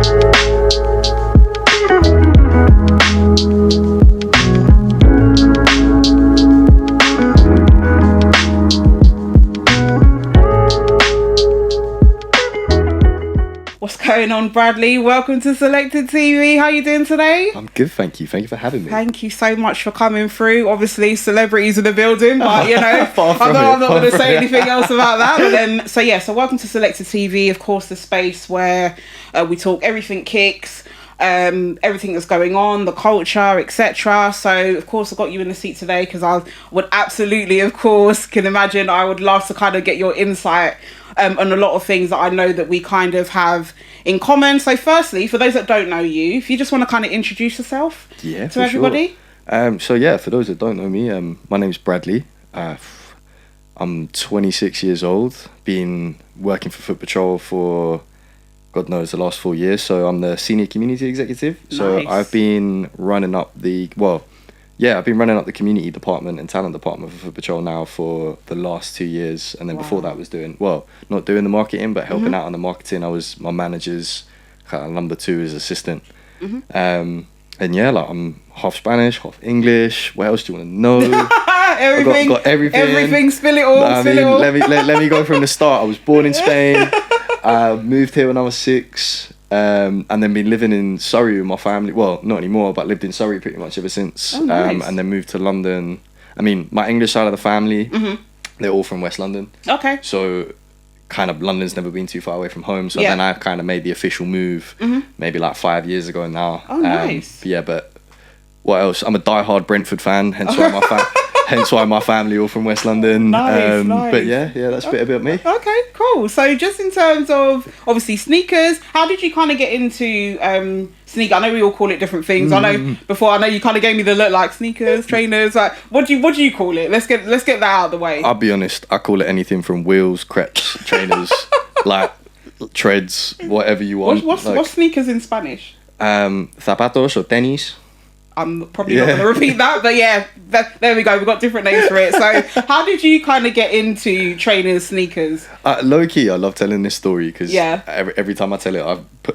What's going on, Bradley? Welcome to Selected TV. How you doing today? I'm good, thank you. Thank you for having me. Thank you so much for coming through. Obviously, celebrities in the building, but you know, I'm not going to say anything else about that. But then, so welcome to Selected TV. Of course, the space where we talk everything kicks, everything that's going on, the culture, etc. So, of course, I got you in the seat today because I would absolutely, of course, can imagine. I would love to kind of get your insight on a lot of things that I know that we kind of have in common. So firstly, for those that don't know you, if you just want to kind of introduce yourself to everybody. Sure. For those that don't know me, my name's Bradley. I'm 26 years old, been working for Footpatrol for God knows the last 4 years. So I'm the senior community executive. Nice. So I've been running up I've been running up the community department and talent department for Footpatrol now for the last 2 years. And then before that was not doing the marketing, but helping out on the marketing. I was my manager's kind of number 2 as assistant. And I'm half Spanish, half English. What else do you want to know? Everything. Got everything. Everything, spill it all. Let me go from the start. I was born in Spain. Moved here when I was 6. And then been living in Surrey with my family. Well, not anymore, but lived in Surrey pretty much ever since. Oh, nice. And then moved to London. I mean, my English side of the family, they're all from West London. Okay. So kind of London's never been too far away from home. So then I kind of made the official move maybe like 5 years ago now. Oh, nice. But what else? I'm a diehard Brentford fan, hence why my family all from West London. Nice. But that's a bit about me. Okay, cool. So just in terms of obviously sneakers, how did you kind of get into sneaker? I know we all call it different things. I know you kind of gave me the look like sneakers, trainers. Like what do you call it? Let's get that out of the way. I'll be honest. I call it anything from wheels, crepes, trainers, like treads, whatever you want. What's sneakers in Spanish? Zapatos or tenis. I'm probably not going to repeat that, but there we go. We've got different names for it. So how did you kind of get into trainers, sneakers? Low key, I love telling this story because every time I tell it,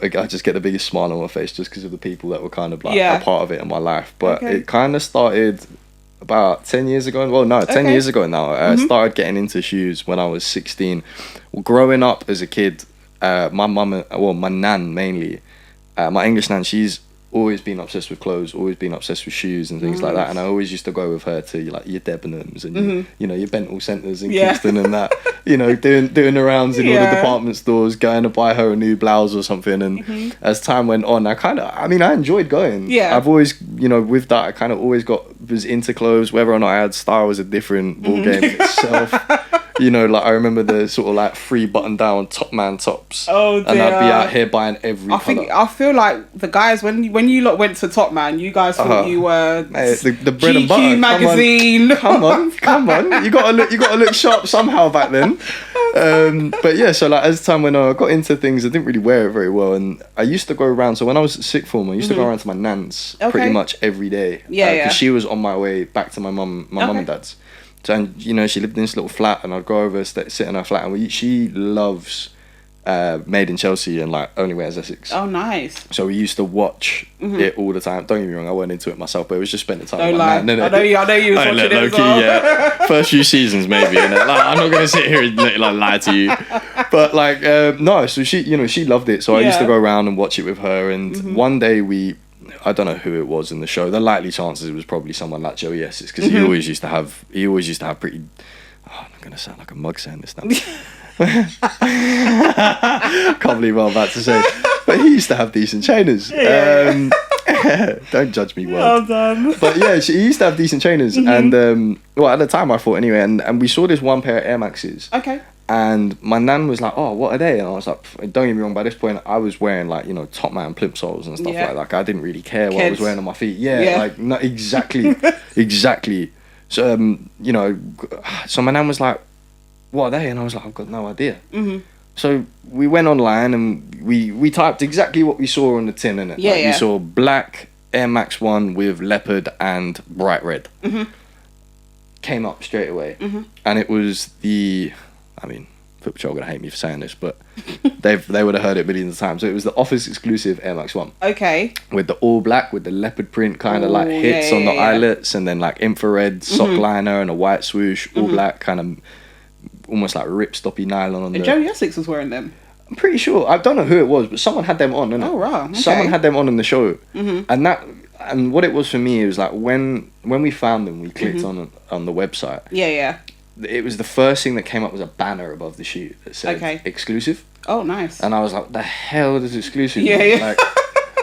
I just get the biggest smile on my face just because of the people that were kind of like a part of it in my life. But it kind of started about 10 years ago. Well, no, 10 years ago now. I started getting into shoes when I was 16. Well, growing up as a kid, my nan mainly, my English nan, she's always been obsessed with clothes, always been obsessed with shoes and things like that, and I always used to go with her to like your Debenhams and your Benthall Centres in Kingston and that, doing the rounds in all the department stores, going to buy her a new blouse or something. And as time went on, I enjoyed going. I've always, with that, I kind of always was into clothes. Whether or not I had style was a different ball game in itself. I remember the sort of like 3 button down top man tops. Oh dear. And I'd be out here buying every colour. I feel like the guys when you lot went to Top Man, you guys thought you were the bread and butter. GQ magazine. Come on. You gotta look sharp somehow back then. So like as time went on, I got into things. I didn't really wear it very well, and I used to go around. So when I was sixth form, I used to go around to my nan's pretty much every day. Because she was on my way back to my mum and dad's. So, and she lived in this little flat, and I'd go over, sit in her flat, and she loves Made in Chelsea and like only wears ASICS. Oh, nice. So we used to watch it all the time. Don't get me wrong, I weren't into it myself, but it was just spending time. Don't lie. No. I know you was watching it as well. First few seasons maybe, and I'm not gonna sit here and lie to you, but no. So she loved it. So I used to go around and watch it with her, and one day I don't know who it was in the show. The likely chances it was probably someone like Joey Essex, because he always used to have pretty. I'm gonna sound like a mug saying this now. Can't believe what I'm about to say, but he used to have decent trainers. Don't judge me, well done. But he used to have decent trainers, and at the time I thought anyway, and we saw this one pair of Air Maxes. Okay. And my nan was like, "Oh, what are they?" And I was like, "Don't get me wrong. By this point, I was wearing Top Man plimsolls and stuff like that. Like, I didn't really care what I was wearing on my feet. Not exactly. So so my nan was like, "What are they?" And I was like, "I've got no idea." So we went online and we typed exactly what we saw on the tin, innit? We saw black Air Max 1 with leopard and bright red. Came up straight away, and it was Footpatrol are gonna hate me for saying this, but they would have heard it millions of times. So it was the Office exclusive Air Max 1. Okay. With the all black, with the leopard print kind of like hits on the eyelets, and then like infrared sock liner and a white swoosh, all black, kind of almost like ripstoppy nylon on and Joey ASICS was wearing them. I'm pretty sure. I don't know who it was, but someone had them on. Innit? Oh, right. Okay. Someone had them on in the show, and what it was for me, it was like when we found them, we clicked on the website. Yeah. It was the first thing that came up was a banner above the shoot that said exclusive. Oh, nice. And I was like, the hell does exclusive mean? Like,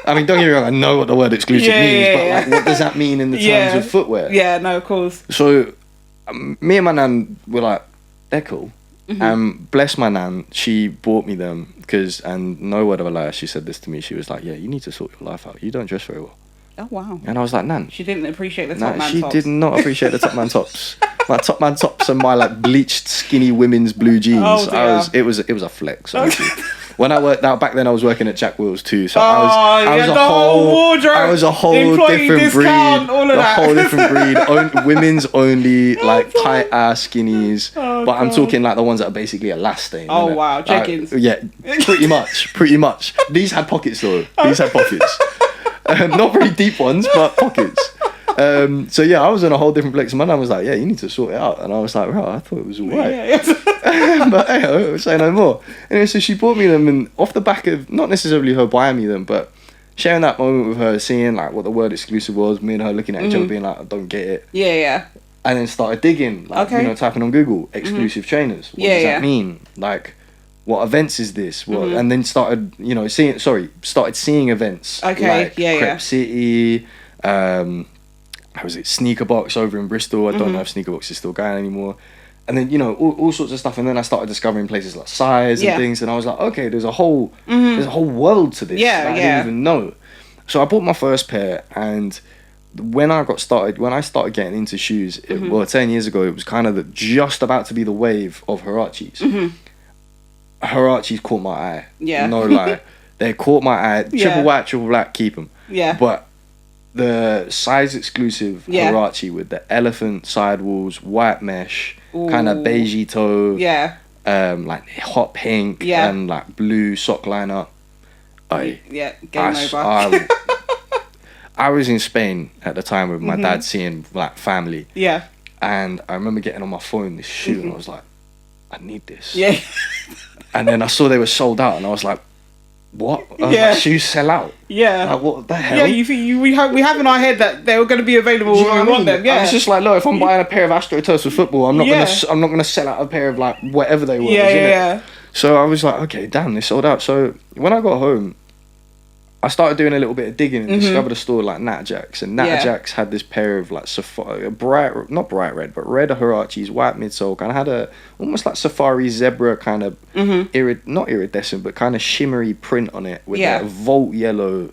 I mean, don't get me wrong, I know what the word exclusive means, but like, what does that mean in the terms of footwear? Yeah, no, of course. So, me and my nan were like, they're cool. Bless my nan, she bought me them because, and no word of a lie, she said this to me. She was like, yeah, you need to sort your life out. You don't dress very well. Oh, wow. And I was like, Nan. She didn't appreciate the top man tops. She did not appreciate the top man tops. My top man tops and my like bleached skinny women's blue jeans. Oh, it was a flex. Honestly. When I worked out back then, I was working at Jack Wills too, so I was a whole different breed. Whole different breed. Women's only, like tight ass skinnies. But I'm talking like the ones that are basically elastane. Oh wow, jeggings. Yeah, pretty much. These had pockets though. Not very deep ones, but pockets. So yeah, I was in a whole different place. My mum was like, yeah, you need to sort it out. And I was like, right, I thought it was all right. But hey, say no more. Anyway, so she bought me them, and off the back of, not necessarily her buying me them, but sharing that moment with her, seeing like what the word exclusive was, me and her looking at each other being like, I don't get it. Yeah. And then started digging, like, typing on Google, exclusive trainers. What does that mean? Like, what events is this? What, and then started seeing events. Okay, like Crep City, how was it? Sneaker Box over in Bristol. I don't know if Sneaker Box is still going anymore. And then, all sorts of stuff. And then I started discovering places like Size and things. And I was like, okay, there's a whole world to this that I didn't even know. So I bought my first pair, and when I started getting into shoes, 10 years ago, it was kind of just about to be the wave of Huaraches. Huaraches caught my eye. Yeah. No lie. They caught my eye. Triple white, triple black, keep them. Yeah. But the size exclusive Huarache with the elephant sidewalls, white mesh, kind of beigey toe. Yeah. Like hot pink and like blue sock liner. Game over. I was in Spain at the time with my dad seeing like family. Yeah. And I remember getting on my phone this shoe and I was like, I need this. Yeah. And then I saw they were sold out and I was like, what? Like, shoes sell out? Yeah. Like, what the hell? Yeah, we have in our head that they were going to be available when we want them. Yeah. I was just like, look, if I'm buying a pair of AstroTurfs for football, I'm not gonna sell out a pair of like whatever they were. Yeah. So I was like, okay, damn, they sold out. So when I got home, I started doing a little bit of digging and discovered a store like Natterjack's, and Natterjack's had this pair of like not bright red, but red Huaraches, white midsole, kind of had a almost like safari zebra kind of not iridescent, but kind of shimmery print on it with a Volt yellow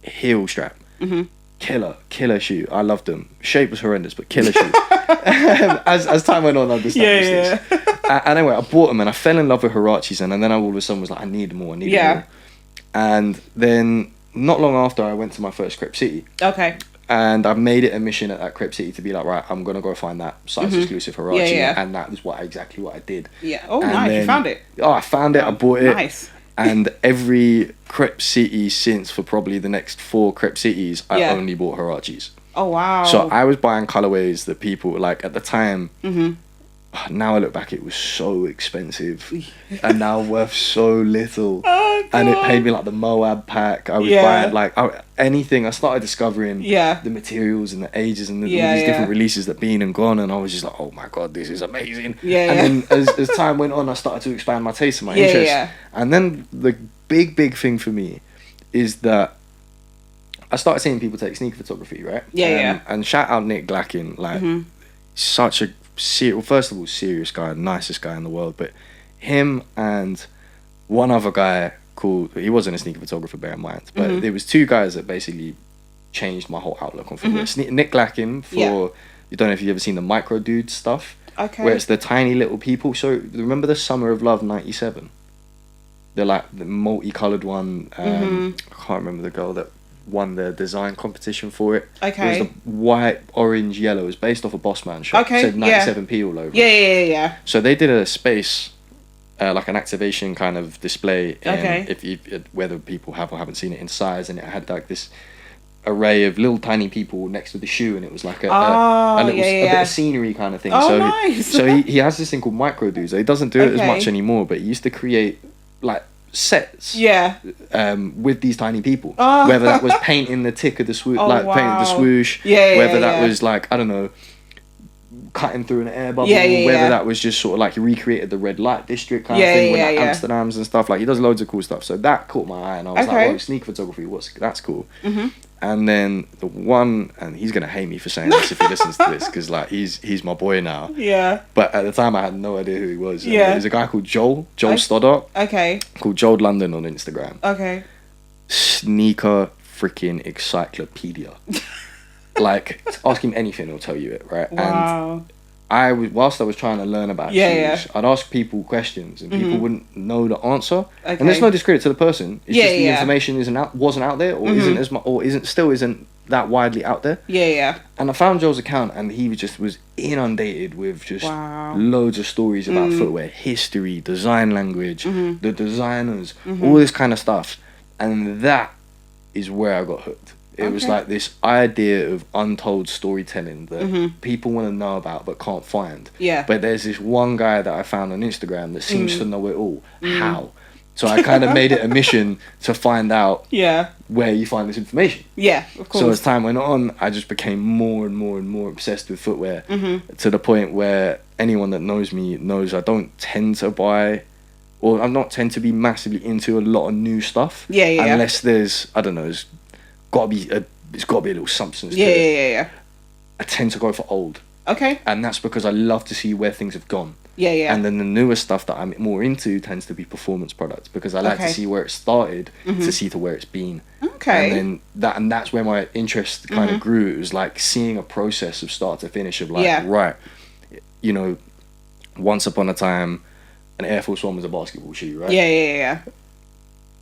heel strap. Killer shoe. I loved them. Shape was horrendous, but killer shoe. As time went on, I understood this. Anyway, I bought them and I fell in love with Huaraches, and then I all of a sudden was like, I need more. And then not long after, I went to my first Crep City. Okay. And I made it a mission at that Crep City to be like, right, I'm going to go find that size exclusive Huarache. And that was exactly what I did. Yeah. Oh, and nice. You found it. Oh, I found it. I bought it. Nice. And every Crep City since, for probably the next 4 Crep Cities, I only bought Huaraches. Oh, wow. So I was buying colorways that people, like at the time, now I look back, it was so expensive and now worth so little. And it paid me like the Moab pack. I was buying like anything. I started discovering the materials and the ages and all these different releases that been and gone, and I was just like, oh my god, this is amazing. And then as time went on, I started to expand my taste and my interest. And then the big thing for me is that I started seeing people take sneaker photography, right? And shout out Nick Glackin, like such a first of all, serious guy, nicest guy in the world, but him and one other guy he wasn't a sneaker photographer, bear in mind, but there was 2 guys that basically changed my whole outlook on footwear. Nick Glackin you don't know if you've ever seen the Micro Dude stuff, where it's the tiny little people. So remember the Summer of Love 97? They're like the multicolored one. I can't remember the girl that won the design competition for it. Okay. It was the white, orange, yellow. It was based off a Bossman shop. Okay. It said 97p all over. Yeah. So they did a space like an activation kind of display. If whether people have or haven't seen it in size, and it had like this array of little tiny people next to the shoe, and it was like a bit of scenery kind of thing. Oh, nice. So he has this thing called micro dudes. He doesn't do it as much anymore, but he used to create like sets with these tiny people, whether that was painting the tick of the swoosh, painting the swoosh, whether that was like, I don't know, cutting through an air bubble, whether that was just sort of like he recreated the red light district kind of thing, with like Amsterdam's and stuff. Like, he does loads of cool stuff, so that caught my eye, and I was like, oh, sneaker photography, that's cool. And then the one, and he's gonna hate me for saying this if he listens to this, because like he's my boy now. But at the time, I had no idea who he was. There's a guy called Joel Stoddart. Called Joel London on Instagram. Sneaker freaking encyclopedia. Like, ask him anything, he'll tell you it, right? Wow. And whilst I was trying to learn about shoes, I'd ask people questions, and people wouldn't know the answer. And there's no discredit to the person. It's just the information wasn't out there, or isn't that widely out there. And I found Joel's account, and he was inundated with just loads of stories about footwear, history, design language, the designers, all this kind of stuff. And that is where I got hooked. It was like this idea of untold storytelling that people want to know about but can't find. But there's this one guy that I found on Instagram that seems to know it all. How? So I kind of made it a mission to find out where you find this information. Of course. So as time went on, I just became more and more and more obsessed with footwear, to the point where anyone that knows me knows I don't tend to buy, or I don't tend to be massively into a lot of new stuff. Unless there's, I don't know, it's got to be a little substance to it. I tend to go for old. And that's because I love to see where things have gone. And then the newer stuff that I'm more into tends to be performance products, because I like to see where it started to see to where it's been. And then that's where my interest kind of grew. It was like seeing a process of start to finish of like, right, you know, once upon a time, an Air Force One was a basketball shoe, right?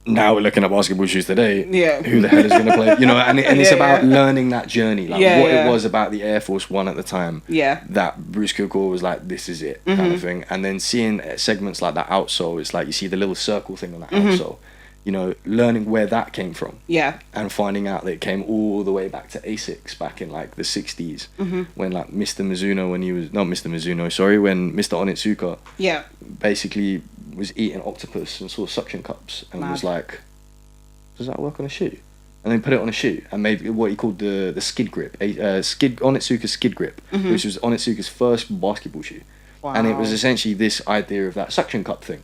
Now we're looking at basketball shoes today. Who the hell is going to play? You know, and it's about learning that journey, like what it was about the Air Force One at the time. That Bruce Cookle was like, this is it, kind of thing. And then seeing segments like that outsole, it's like you see the little circle thing on that outsole. You know, learning where that came from. And finding out that it came all the way back to ASICS back in like the 60s. When like Mr. Mizuno, when Mr. Onitsuka basically was eating octopus and saw suction cups and was like, does that work on a shoe? And then put it on a shoe and made what he called the skid grip, Onitsuka's skid grip, which was Onitsuka's first basketball shoe. And it was essentially this idea of that suction cup thing.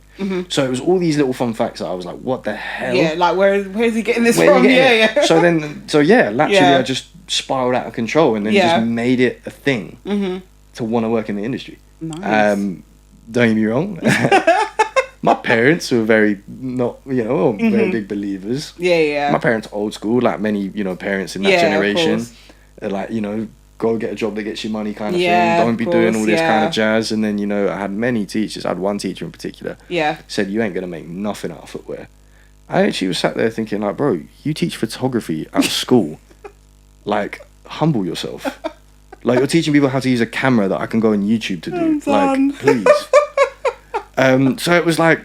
So it was all these little fun facts that I was like, what the hell? Like where's he getting this from? So naturally I just spiraled out of control, and then just made it a thing to want to work in the industry. Don't get me wrong. My parents were very very big believers. My parents are old school, like many, parents in that generation. They're like, go get a job that gets you money kind of thing. Don't be doing all this kind of jazz. And then, I had many teachers. I had one teacher in particular. Said, you ain't going to make nothing out of footwear. I actually was sat there thinking, like, bro, you teach photography at school. Like, humble yourself. Like, you're teaching people how to use a camera that I can go on YouTube to do. Like, please. So it was like,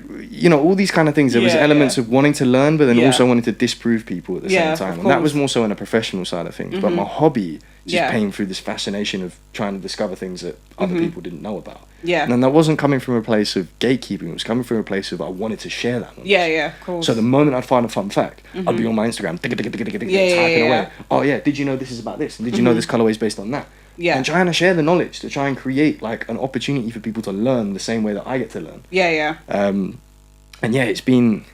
all these kind of things. There was elements of wanting to learn, but then also wanting to disprove people at the same time. And that was more so on a professional side of things. But my hobby just came through this fascination of trying to discover things that other people didn't know about. And then that wasn't coming from a place of gatekeeping. It was coming from a place of I wanted to share that knowledge. Of course. So the moment I'd find a fun fact, I'd be on my Instagram, typing away. Oh yeah, did you know this is about this? And did you know this colorway is based on that? And trying to share the knowledge, to try and create like an opportunity for people to learn the same way that I get to learn. And it's been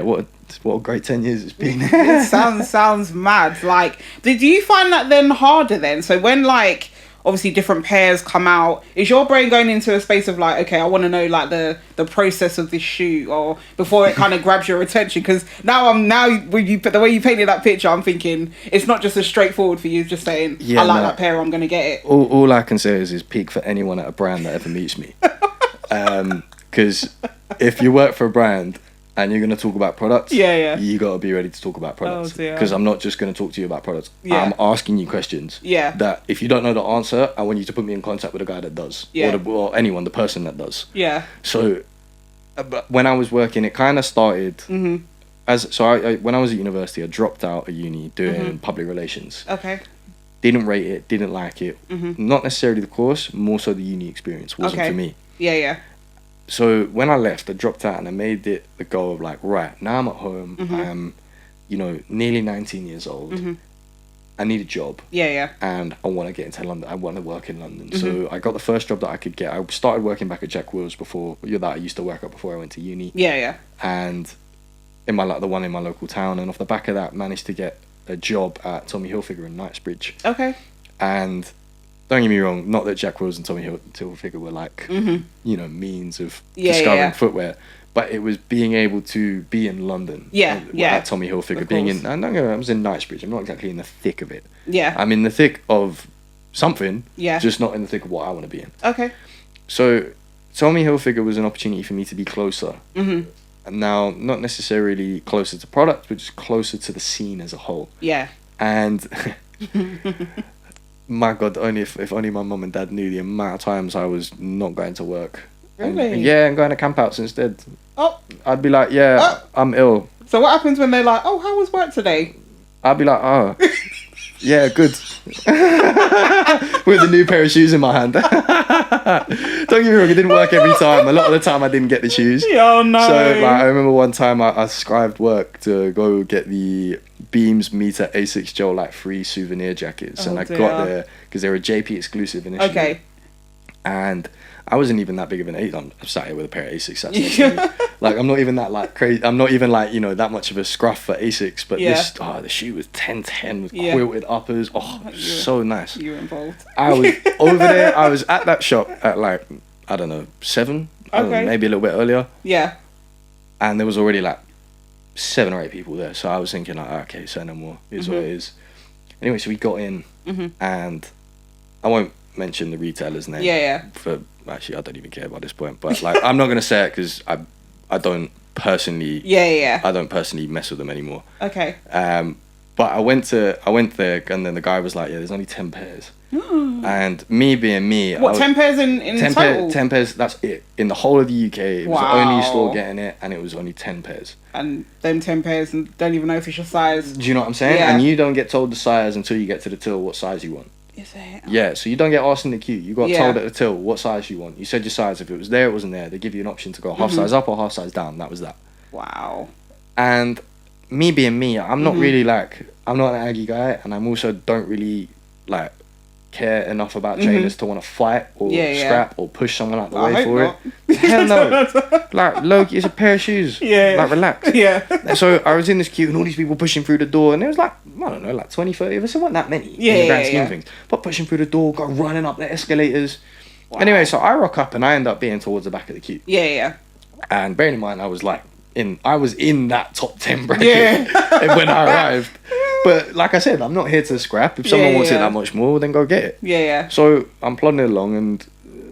what a great 10 years it's been. It sounds mad. Like, did you find that then harder then? So when like obviously different pairs come out, is your brain going into a space of like, okay, I want to know like the process of this shoe, or before it kind of grabs your attention? Because now when you put the way you painted that picture, I'm thinking it's not just as straightforward for you just saying I like that pair, I'm gonna get it. All I can say is peak for anyone at a brand that ever meets me. Because if you work for a brand and you're going to talk about products, you got to be ready to talk about products. Because I'm not just going to talk to you about products. I'm asking you questions that if you don't know the answer, I want you to put me in contact with a guy that does. Or anyone, the person that does. So but when I was working, it kind of started when I was at university, I dropped out of uni doing public relations. Okay. Didn't rate it, didn't like it. Not necessarily the course, more so the uni experience wasn't for me. Yeah. So when I left, I dropped out and I made it the goal of like, right, now I'm at home. I'm, nearly 19 years old. I need a job. Yeah. And I want to get into London. I want to work in London. So I got the first job that I could get. I started working back at Jack Wills that I used to work at before I went to uni. Yeah. And the one in my local town. And off the back of that, managed to get a job at Tommy Hilfiger in Knightsbridge. Okay. And don't get me wrong, not that Jack Wills and Tommy Hilfiger were like, means of discovering footwear. But it was being able to be in London. At Tommy Hilfiger. I was in Knightsbridge. I'm not exactly in the thick of it. Yeah. I'm in the thick of something. Yeah. Just not in the thick of what I want to be in. Okay. So Tommy Hilfiger was an opportunity for me to be closer. And now, not necessarily closer to product, but just closer to the scene as a whole. Yeah. And my God, if only my mum and dad knew the amount of times I was not going to work. Really? And going to campouts instead. Oh. I'd be like, I'm ill. So what happens when they're like, oh, how was work today? I'd be like, oh, yeah, good. With a new pair of shoes in my hand. Don't get me wrong, it didn't work every time. A lot of the time I didn't get the shoes. Oh, no. So I remember one time I scribed work to go get the Beams Meter ASICS Gel Light free souvenir jackets. And I got there because they were a JP exclusive initially. Okay. And I wasn't even that big of an eight. I'm sat here with a pair of ASICs. Like, I'm not even that like crazy. I'm not even like, that much of a scruff for ASICs. But the shoe was 1010 with quilted uppers. Oh, so nice. You were involved. I was over there. I was at that shop at like, I don't know, 7. Okay. Maybe a little bit earlier. Yeah. And there was already like 7 or 8 people there. So I was thinking like, okay, say no more. Is what it is. Anyway, so we got in and I won't mention the retailer's name. Yeah. Actually, I don't even care about this point, but like, I'm not gonna say it because I don't personally. I don't personally mess with them anymore. Okay. But I went there, and then the guy was like, "Yeah, there's only 10 pairs." And me being me, 10 pairs in 10 total? 10 pairs. That's it in the whole of the UK. It was the only store getting it, and it was only 10 pairs. And them 10 pairs, and don't even know if it's your size. Do you know what I'm saying? Yeah. And you don't get told the size until you get to the till what size you want. Is it? Yeah, so you don't get asked in the queue. You got told at the till what size you want. You said your size. If it was there, it wasn't there. They give you an option to go half size up or half size down. That was that. Wow. And me being me, I'm not really like, I'm not an Aggie guy, and I'm also don't really like care enough about trainers to want to fight or scrap or push someone out the way for it. Hell no. Like, Loki, it's a pair of shoes. Like, relax. So I was in this queue and all these people pushing through the door, and there was like, I don't know, like 20, 30 of us. It wasn't that many in the grand scheme of things. But pushing through the door, got running up the escalators. Wow. Anyway, so I rock up and I end up being towards the back of the queue. And bearing in mind, I was in that top 10 bracket when I arrived. But like I said, I'm not here to scrap. If someone wants it that much more, then go get it. So I'm plodding along, and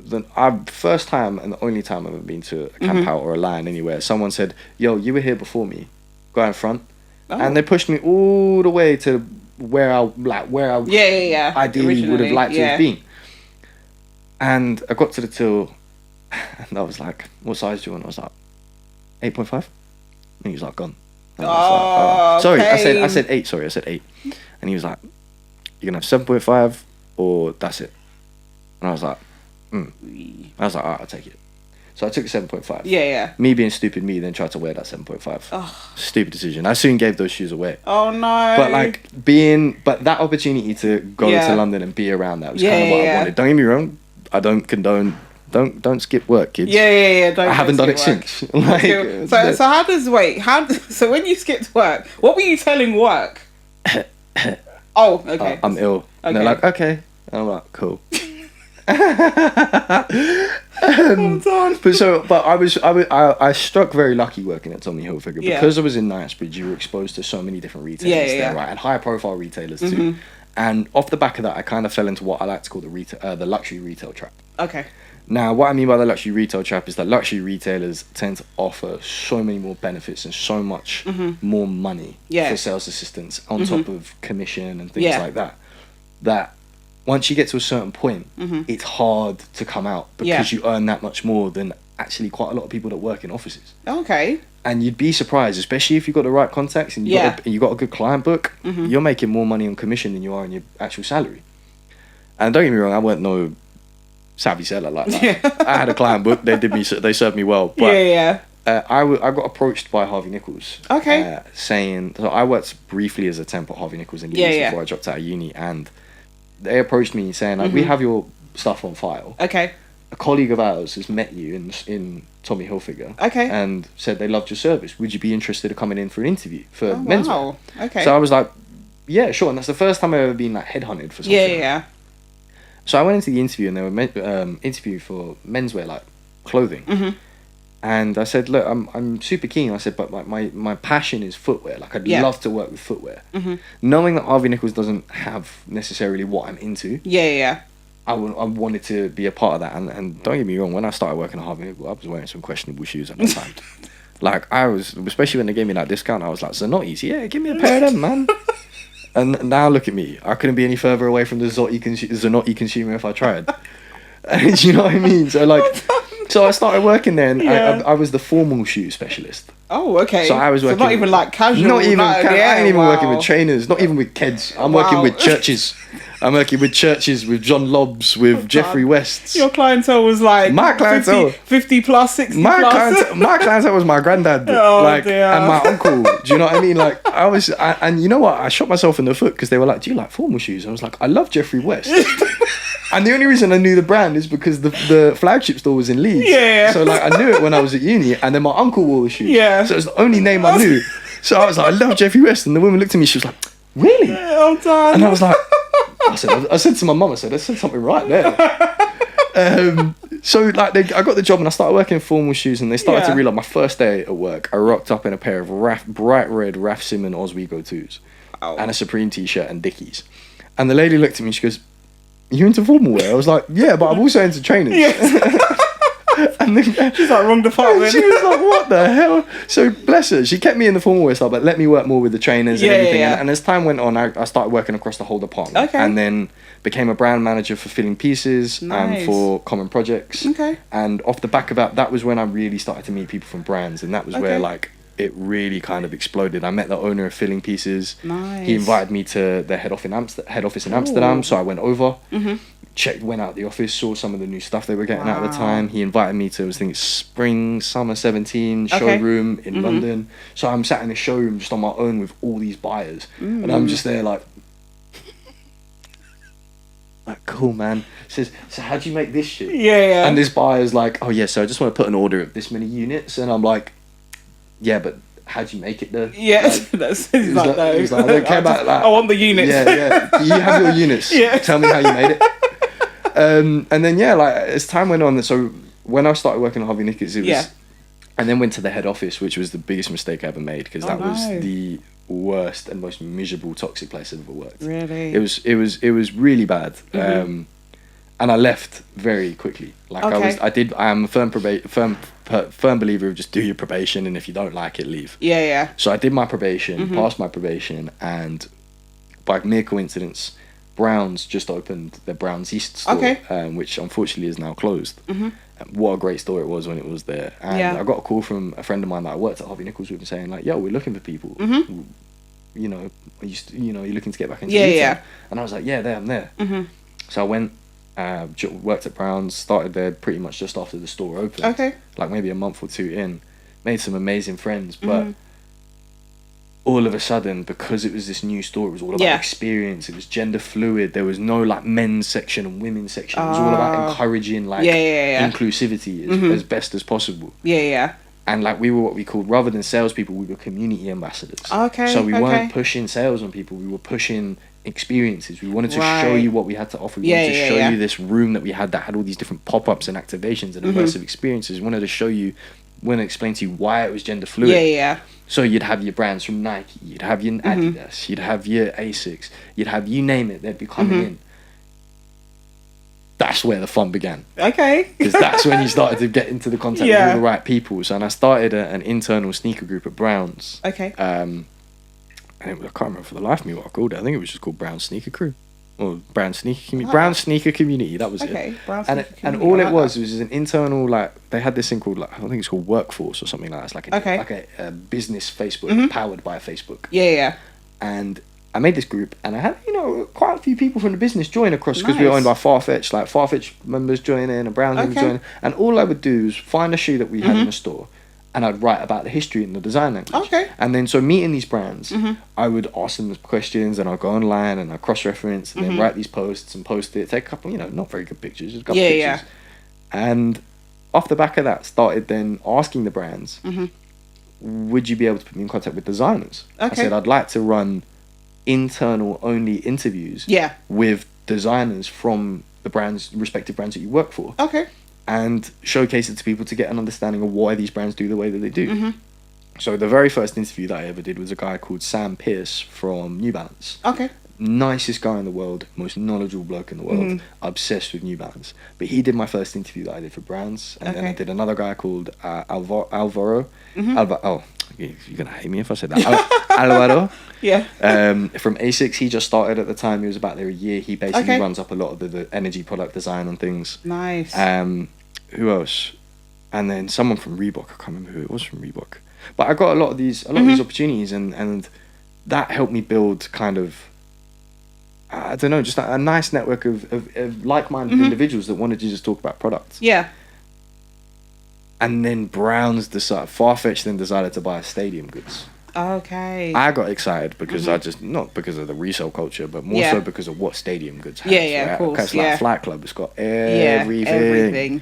the first time and the only time I've ever been to a camp out or a line anywhere, someone said, "Yo, you were here before me. Go in front." And they pushed me all the way to where I ideally would have liked to have been. And I got to the till, and I was like, "What size do you want?" I was like, 8.5. And he was like, "Gone." And I was like, sorry, I said 8. Sorry, I said 8. And he was like, "You're gonna have 7.5, or that's it." And I was like, I was like, "Alright, I'll take it." So I took 7.5. Me being stupid, then tried to wear that 7.5. Stupid decision. I soon gave those shoes away. Oh no. But that opportunity to go to London and be around that was kind of what I wanted. Don't get me wrong. I don't condone. Don't skip work, kids. Don't. I haven't done it since. So so when you skipped work, what were you telling work? Oh, okay. I'm ill. Okay. And they're like, okay. And I'm like, cool. I struck very lucky working at Tommy Hilfiger because I was in Knightsbridge. You were exposed to so many different retailers there, right, and high profile retailers too. And off the back of that, I kind of fell into what I like to call the luxury retail trap. Okay. Now, what I mean by the luxury retail trap is that luxury retailers tend to offer so many more benefits and so much more money for sales assistants on top of commission and things like that. That once you get to a certain point, it's hard to come out because you earn that much more than actually quite a lot of people that work in offices. Okay. And you'd be surprised, especially if you've got the right contacts and you got a good client book, you're making more money on commission than you are on your actual salary. And don't get me wrong, I weren't no savvy seller like that. Yeah. I had a client book, they served me well. But I got approached by Harvey Nichols. Okay. Saying, so I worked briefly as a temp at Harvey Nichols in Leeds before I dropped out of uni, and they approached me saying, like, we have your stuff on file. Okay. A colleague of ours has met you in Tommy Hilfiger. Okay. And said they loved your service. Would you be interested in coming in for an interview for menswear? Wow. Okay. So I was like, yeah, sure. And that's the first time I've ever been like headhunted for something. Yeah. So I went into the interview, and they were interview for menswear, like clothing. And I said, look, I'm super keen. I said, but my passion is footwear. Like, I'd love to work with footwear. Knowing that Harvey Nichols doesn't have necessarily what I'm into. Yeah. I wanted to be a part of that. And don't get me wrong, when I started working at Harvey Nichols, I was wearing some questionable shoes at the time. Like, I was, especially when they gave me that discount, I was like, Zanotti's, yeah, give me a pair of them, man. And now look at me. I couldn't be any further away from the Zanotti consumer if I tried. And you know what I mean? So I started working there, and I was the formal shoe specialist. Oh, okay. So I was working. So not even like casual. Not even. I ain't even working with trainers. Not even with kids. I'm working with churches. I'm working with churches, with John Lobbs, with Jeffrey Wests. Your clientele was like my clientele 50 plus, 60 plus. My clientele was my granddad, dear. And my uncle. Do you know what I mean? Like, and you know what? I shot myself in the foot because they were like, "Do you like formal shoes?" I was like, "I love Jeffrey West." And the only reason I knew the brand is because the flagship store was in Leeds. Yeah. So like, I knew it when I was at uni, and then my uncle wore the shoes. Yeah. So it was the only name I knew. So I was like, I love Jeffrey West, and the woman looked at me. She was like, "Really?" Yeah, I'm done. And I was like, I said to my mum, I said something right there. So like, I got the job, and I started working in formal shoes, and they started to realize my first day at work, I rocked up in a pair of bright red Raf Simon Oswego 2s and a Supreme t-shirt and Dickies. And the lady looked at me, she goes, "You into formal wear?" I was like, "Yeah, but I'm also into trainers." Yes. And then, she's like, wrong department. She was like, "What the hell?" So bless her, she kept me in the formal wear stuff, but let me work more with the trainers and everything. Yeah. And as time went on, I started working across the whole department. Okay. And then became a brand manager for Filling Pieces and for Common Projects. Okay. And off the back of that was when I really started to meet people from brands, and that was where like it really kind of exploded. I met the owner of Filling Pieces. Nice. He invited me to their head office in Amsterdam, so I went over. Went out the office, saw some of the new stuff they were getting out at the time. He invited me to, I think, spring, summer 17 showroom in London. So I'm sat in the showroom just on my own with all these buyers. And I'm just there like, cool, man. Says, "So how do you make this shit?" Yeah. And this buyer's like, "Oh yeah, so I just want to put an order of this many units." And I'm like, "Yeah, but how do you make it though?" Yeah, like, he's like, I don't care about that. I want the units. Yeah. Do you have your units? Yeah. Tell me how you made it. And then like as time went on, so when I started working at Harvey Nichols, it was, and then went to the head office, which was the biggest mistake I ever made, because that was the worst and most miserable, toxic place I've ever worked. Really, it was really bad. And I left very quickly. Like I am a firm believer of just do your probation, and if you don't like it, leave. Yeah. So I did my probation, passed my probation, and by mere coincidence, Brown's just opened their Brown's East store, which unfortunately is now closed. What a great store it was when it was there. And I got a call from a friend of mine that I worked at Harvey Nichols with, saying like, "Yo, we're looking for people. You know, you're looking to get back into retail." And I was like, "Yeah, I'm there." So I went, worked at Brown's, started there pretty much just after the store opened. Like maybe a month or two in, made some amazing friends, but all of a sudden, because it was this new store, it was all about experience. It was gender fluid. There was no like men's section and women's section. It was all about encouraging like inclusivity as best as possible. And like we were what we called, rather than salespeople, we were community ambassadors. So we weren't pushing sales on people. We were pushing experiences. We wanted to show you what we had to offer. We wanted to show you this room that we had that had all these different pop-ups and activations and immersive experiences. We wanted to show you, explain to you why it was gender fluid. So you'd have your brands from Nike, you'd have your Adidas, you'd have your ASICS, you'd have you name it, they'd be coming in. That's where the fun began. Because that's when you started to get into the contact with all the right people. So, and I started an internal sneaker group at Brown's. And I can't remember for the life of me what I called it. I think it was just called Brown's Sneaker Crew. or brown sneaker community. That was it. Brown sneaker community. And all it was an internal, like, they had this thing called, like, I think it's called Workforce or something like that. It's like a business Facebook powered by Facebook. Yeah. And I made this group, and I had, quite a few people from the business join across, because we were owned by Farfetch. Like, Farfetch members join in, and Brown members join in. And all I would do is find a shoe that we had in the store, and I'd write about the history and the design language. Okay. And then, so meeting these brands, I would ask them questions, and I'd go online, and I'd cross-reference, and then write these posts, and post it, take a couple, not very good pictures, just a couple pictures. Yeah. And off the back of that, started then asking the brands, would you be able to put me in contact with designers? Okay. I said, I'd like to run internal only interviews with designers from the respective brands that you work for. Okay. And showcase it to people to get an understanding of why these brands do the way that they do. So the very first interview that I ever did was a guy called Sam Pierce from New Balance. Okay. Nicest guy in the world, most knowledgeable bloke in the world, obsessed with New Balance. But he did my first interview that I did for brands, and then I did another guy called Alvaro. You're gonna hate me if I said that. Alvaro. Yeah. From ASICS, he just started at the time. He was about there a year. He basically runs up a lot of the energy product design and things. Nice. Who else? And then someone from Reebok. I can't remember who it was from Reebok. But I got a lot of these opportunities, and that helped me build kind of, I don't know, just a nice network of like-minded individuals that wanted to just talk about products. Yeah. And then Farfetch then decided to buy Stadium Goods. Okay. I got excited because not because of the resale culture, but more so because of what Stadium Goods has. Yeah, of course. It's like Flight Club. It's got everything.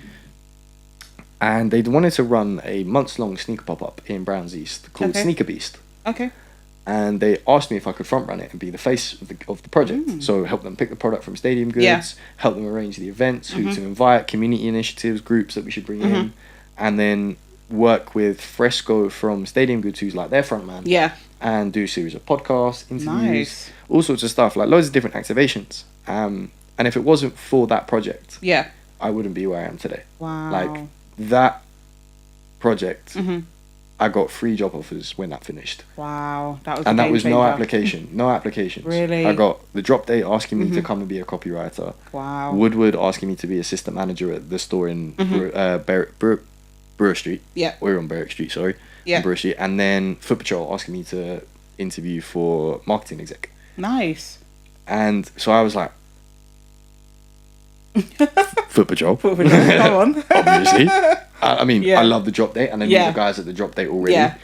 And they wanted to run a months-long sneaker pop-up in Browns East called Sneaker Beast. Okay. And they asked me if I could front run it and be the face of the project. So help them pick the product from Stadium Goods, help them arrange the events, who to invite, community initiatives, groups that we should bring in, and then work with Fresco from Stadium Goods, who's like their front man. Yeah. And do a series of podcasts, interviews, all sorts of stuff, like loads of different activations. And if it wasn't for that project, I wouldn't be where I am today. Wow. Like that project, I got 3 job offers when that finished. Wow. That was no applications. Really? I got the drop date asking me to come and be a copywriter. Wow. Woodward asking me to be assistant manager at the store in Brewer Street. Yeah. We're on Berwick Street, sorry. Yeah. Brewer Street. And then Footpatrol asking me to interview for marketing exec. Nice. And so I was like, Footpatrol. Come on. Obviously. I mean, I love the drop date, and I knew the guys at the drop date already. Yeah.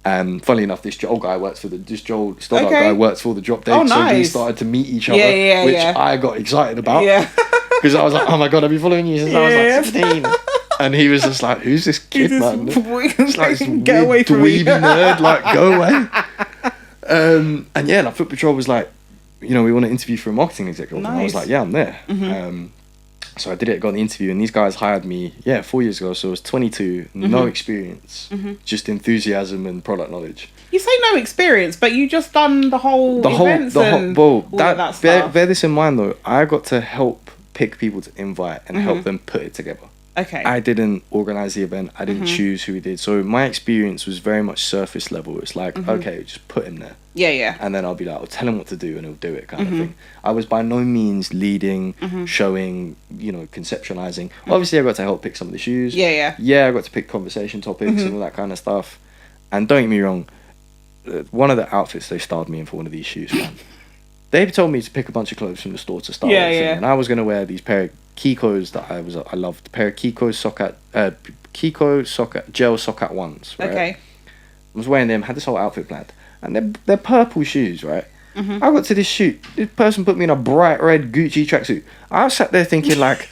Funnily enough, this Joel guy works for Joel Stoddart guy works for the drop date. Oh, nice. So we started to meet each other, which I got excited about. Yeah. Because I was like, oh my God, I've been following you since I was like 16. And he was just like, who's this kid, man? It's like this get away from me. dweeby nerd, like, go away. And yeah, like, Foot Patrol was like, we want to interview for a marketing executive. Nice. And I was like, yeah, I'm there. So I did it, got the interview, and these guys hired me, 4 years ago. So I was 22, no experience, just enthusiasm and product knowledge. You say no experience, but you just done the whole that stuff. Bear this in mind, though. I got to help pick people to invite and help them put it together. Okay. I didn't organize the event. I didn't choose who we did. So my experience was very much surface level. It's like, okay, just put him there. Yeah. And then I'll be like, I'll tell him what to do and he'll do it, kind of thing. I was by no means leading, showing, conceptualizing. Obviously, I got to help pick some of the shoes. Yeah. Yeah, I got to pick conversation topics and all that kind of stuff. And don't get me wrong, one of the outfits they starred me in for one of these shoes, man. They told me to pick a bunch of clothes from the store to start with. And I was going to wear these pair of Kiko's that I loved. A pair of Kiko gel socket ones, right? Okay. I was wearing them, had this whole outfit planned. And they're purple shoes, right? I got to this shoot. This person put me in a bright red Gucci tracksuit. I sat there thinking like,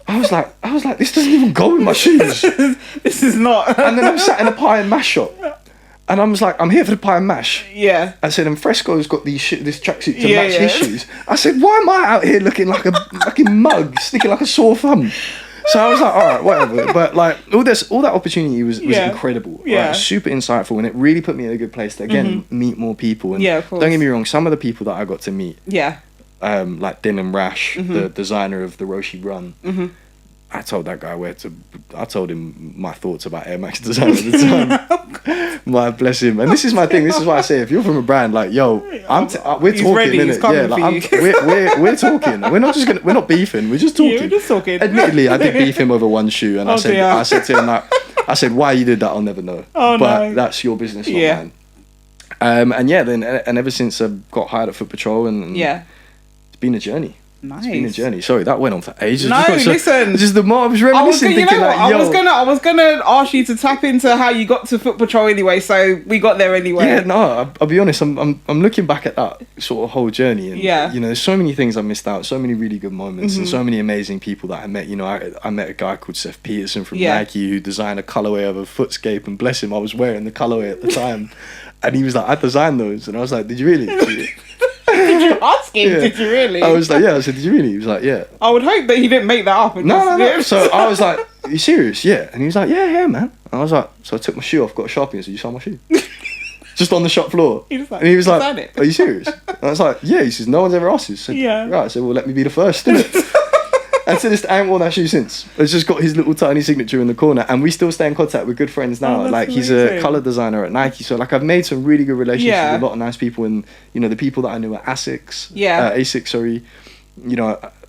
I was like, this doesn't even go with my shoes. This is not. And then I'm sat in a pie and mash shop. And I was like, I'm here for the pie and mash. Yeah. I said, and Fresco's got this tracksuit to match his shoes. I said, why am I out here looking like a fucking mug, sticking like a sore thumb? So I was like, all right, whatever. But like all that opportunity was incredible. Yeah. Right? Super insightful, and it really put me in a good place to again meet more people. And of course. Don't get me wrong, some of the people that I got to meet, like Dylan Rash, the designer of the Roshi Run. I told that guy I told him my thoughts about Air Max design at the time. My bless him. And this is my thing. This is why I say, if you're from a brand, like, yo, we're talking, ready, innit? Yeah, like, we're talking. We're not beefing. We're just talking. Yeah, we're just talking. Admittedly, I did beef him over one shoe, and I said to him, like, why you did that, I'll never know. But that's your business, not mine. And ever since I got hired at Footpatrol, and it's been a journey. Nice. It's been a journey. Sorry, that went on for ages. No, listen. Just the more I was reminiscing, I was gonna ask you to tap into how you got to Footpatrol anyway. So we got there anyway. Yeah, no, I'll be honest. I'm looking back at that sort of whole journey, and there's so many things I missed out, so many really good moments, and so many amazing people that I met. I met a guy called Seth Peterson from Nike who designed a colorway of a Footscape, and bless him, I was wearing the colorway at the time, and he was like, "I designed those," and I was like, "Did you really?" Did you ask him? Yeah. Did you really? I was like, yeah. I said, did you really? He was like, yeah. I would hope that he didn't make that up. No. So I was like, are you serious? Yeah. And he was like, yeah, man. And I was like, so I took my shoe off, got a Sharpie, and said, you saw my shoe? Just on the shop floor. He was like, and he was like, are you serious? And I was like, yeah. He says, no one's ever asked you. I said, right. I said, well, let me be the first, innit? And to this day, I haven't worn that shoe since. It's just got his little tiny signature in the corner, and we still stay in contact. We're good friends now. Like, he's a color designer at Nike, so like I've made some really good relationships with a lot of nice people, and the people that I knew at ASICS, ASICS, sorry,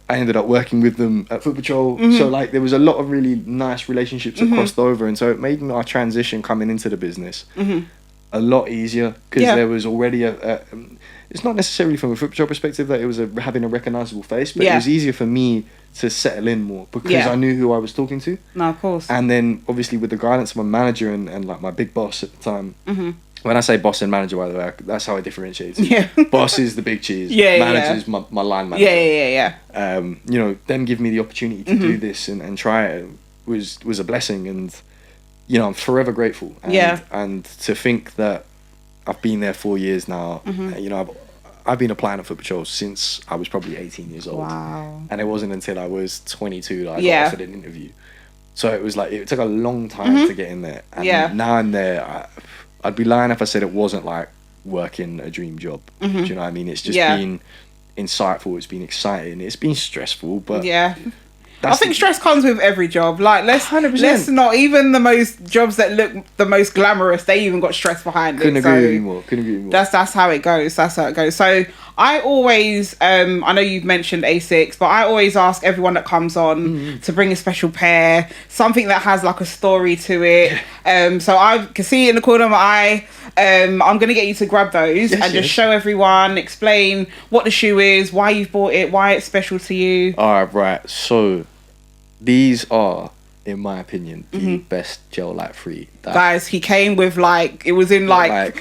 I ended up working with them at Footpatrol. So like there was a lot of really nice relationships that crossed over, and so it made our transition coming into the business a lot easier, because there was already it's not necessarily from a Footpatrol perspective that it was having a recognizable face, but it was easier for me to settle in more, because I knew who I was talking to. No, of course. And then obviously with the guidance of my manager and like my big boss at the time. When I say boss and manager, by the way, that's how I differentiate it. Yeah. Boss is the big cheese. Manager is my line manager. Yeah. Them give me the opportunity to do this and try it was a blessing, and I'm forever grateful. And to think that I've been there 4 years now. I've been applying at Footpatrol since I was probably 18 years old. Wow. And it wasn't until I was 22 that I got offered an interview. So it was like, it took a long time to get in there. And now I'm there. I'd be lying if I said it wasn't like working a dream job. Do you know what I mean? It's just been insightful. It's been exciting. It's been stressful, but I think stress comes with every job. Like, let's not, even the most jobs that look the most glamorous, they even got stress behind it. Couldn't agree anymore. That's how it goes. So I always, I know you've mentioned ASICS, but I always ask everyone that comes on to bring a special pair, something that has like a story to it. So I can see it in the corner of my eye. I'm going to get you to grab those and just show everyone, explain what the shoe is, why you've bought it, why it's special to you. All right. So these are, in my opinion, the best gel light free. Guys, he came with it was in 4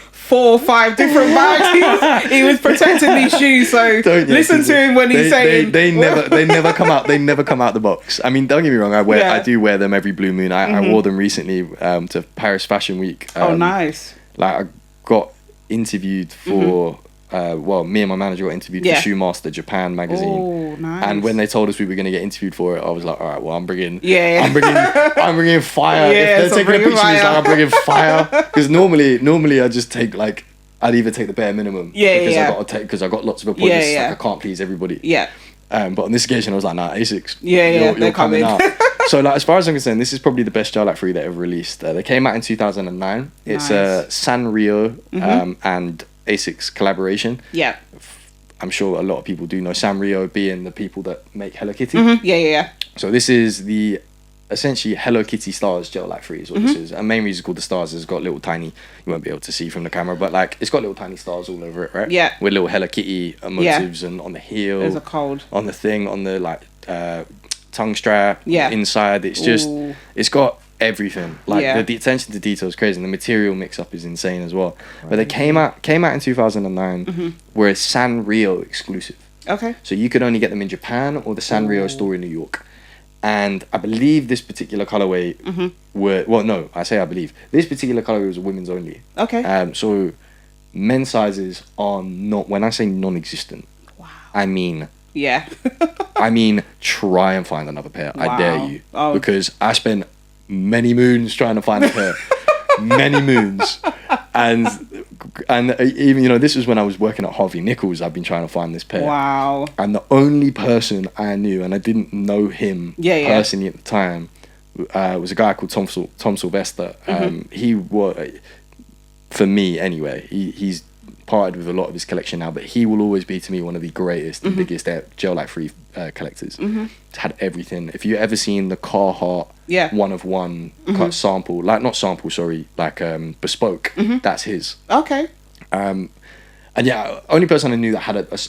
or 5 different bags. He was protecting these shoes. So listen to him when he's saying they never come out. They never come out the box. I mean, don't get me wrong. I do wear them every blue moon. I wore them recently to Paris Fashion Week. Oh, nice. Like, I got interviewed for me and my manager got interviewed for Shoe Master Japan magazine. Oh, nice. And when they told us we were going to get interviewed for it, I was like, all right, well, I'm bringing fire. If they're taking a picture, it's like, I'm bringing fire. Because normally I just take I'd either take the bare minimum because I got lots of appointments. Like, I can't please everybody. But on this occasion, I was like, nah, ASICS. You're coming out. So, as far as I'm concerned, this is probably the best gel light free they ever released. They came out in 2009. It's a Sanrio and ASICS collaboration. Yeah. I'm sure a lot of people do know Sanrio being the people that make Hello Kitty. So this is the essentially Hello Kitty stars gel light free is what this is. And main reason it's called the stars is it's got little tiny, you won't be able to see from the camera, but it's got little tiny stars all over it, right? Yeah. With little Hello Kitty motifs and on the heel. There's a code. On the thing, on the tongue strap. Yeah. Inside. It's just, it's got everything. The attention to detail is crazy, and the material mix up is insane as well. But they came out in 2009. Were a Sanrio exclusive. Okay. So you could only get them in Japan or the Sanrio store in New York. And I believe this particular colorway I believe this particular colorway was women's only. Okay. So men's sizes are not, when I say non-existent, I mean try and find another pair. I dare you. Because I spent many moons trying to find a pair. many moons. And even, you know, this was when I was working at Harvey Nichols. I've been trying to find this pair. Wow. And the only person I knew, and I didn't know him personally at the time, was a guy called Tom Sylvester. He was, for me anyway, he's parted with a lot of his collection now, but he will always be to me one of the greatest and biggest gel light free collectors. Had everything. If you ever seen the Carhartt one of one sample, like not sample, sorry, like bespoke, that's his. Okay. And yeah, only person I knew that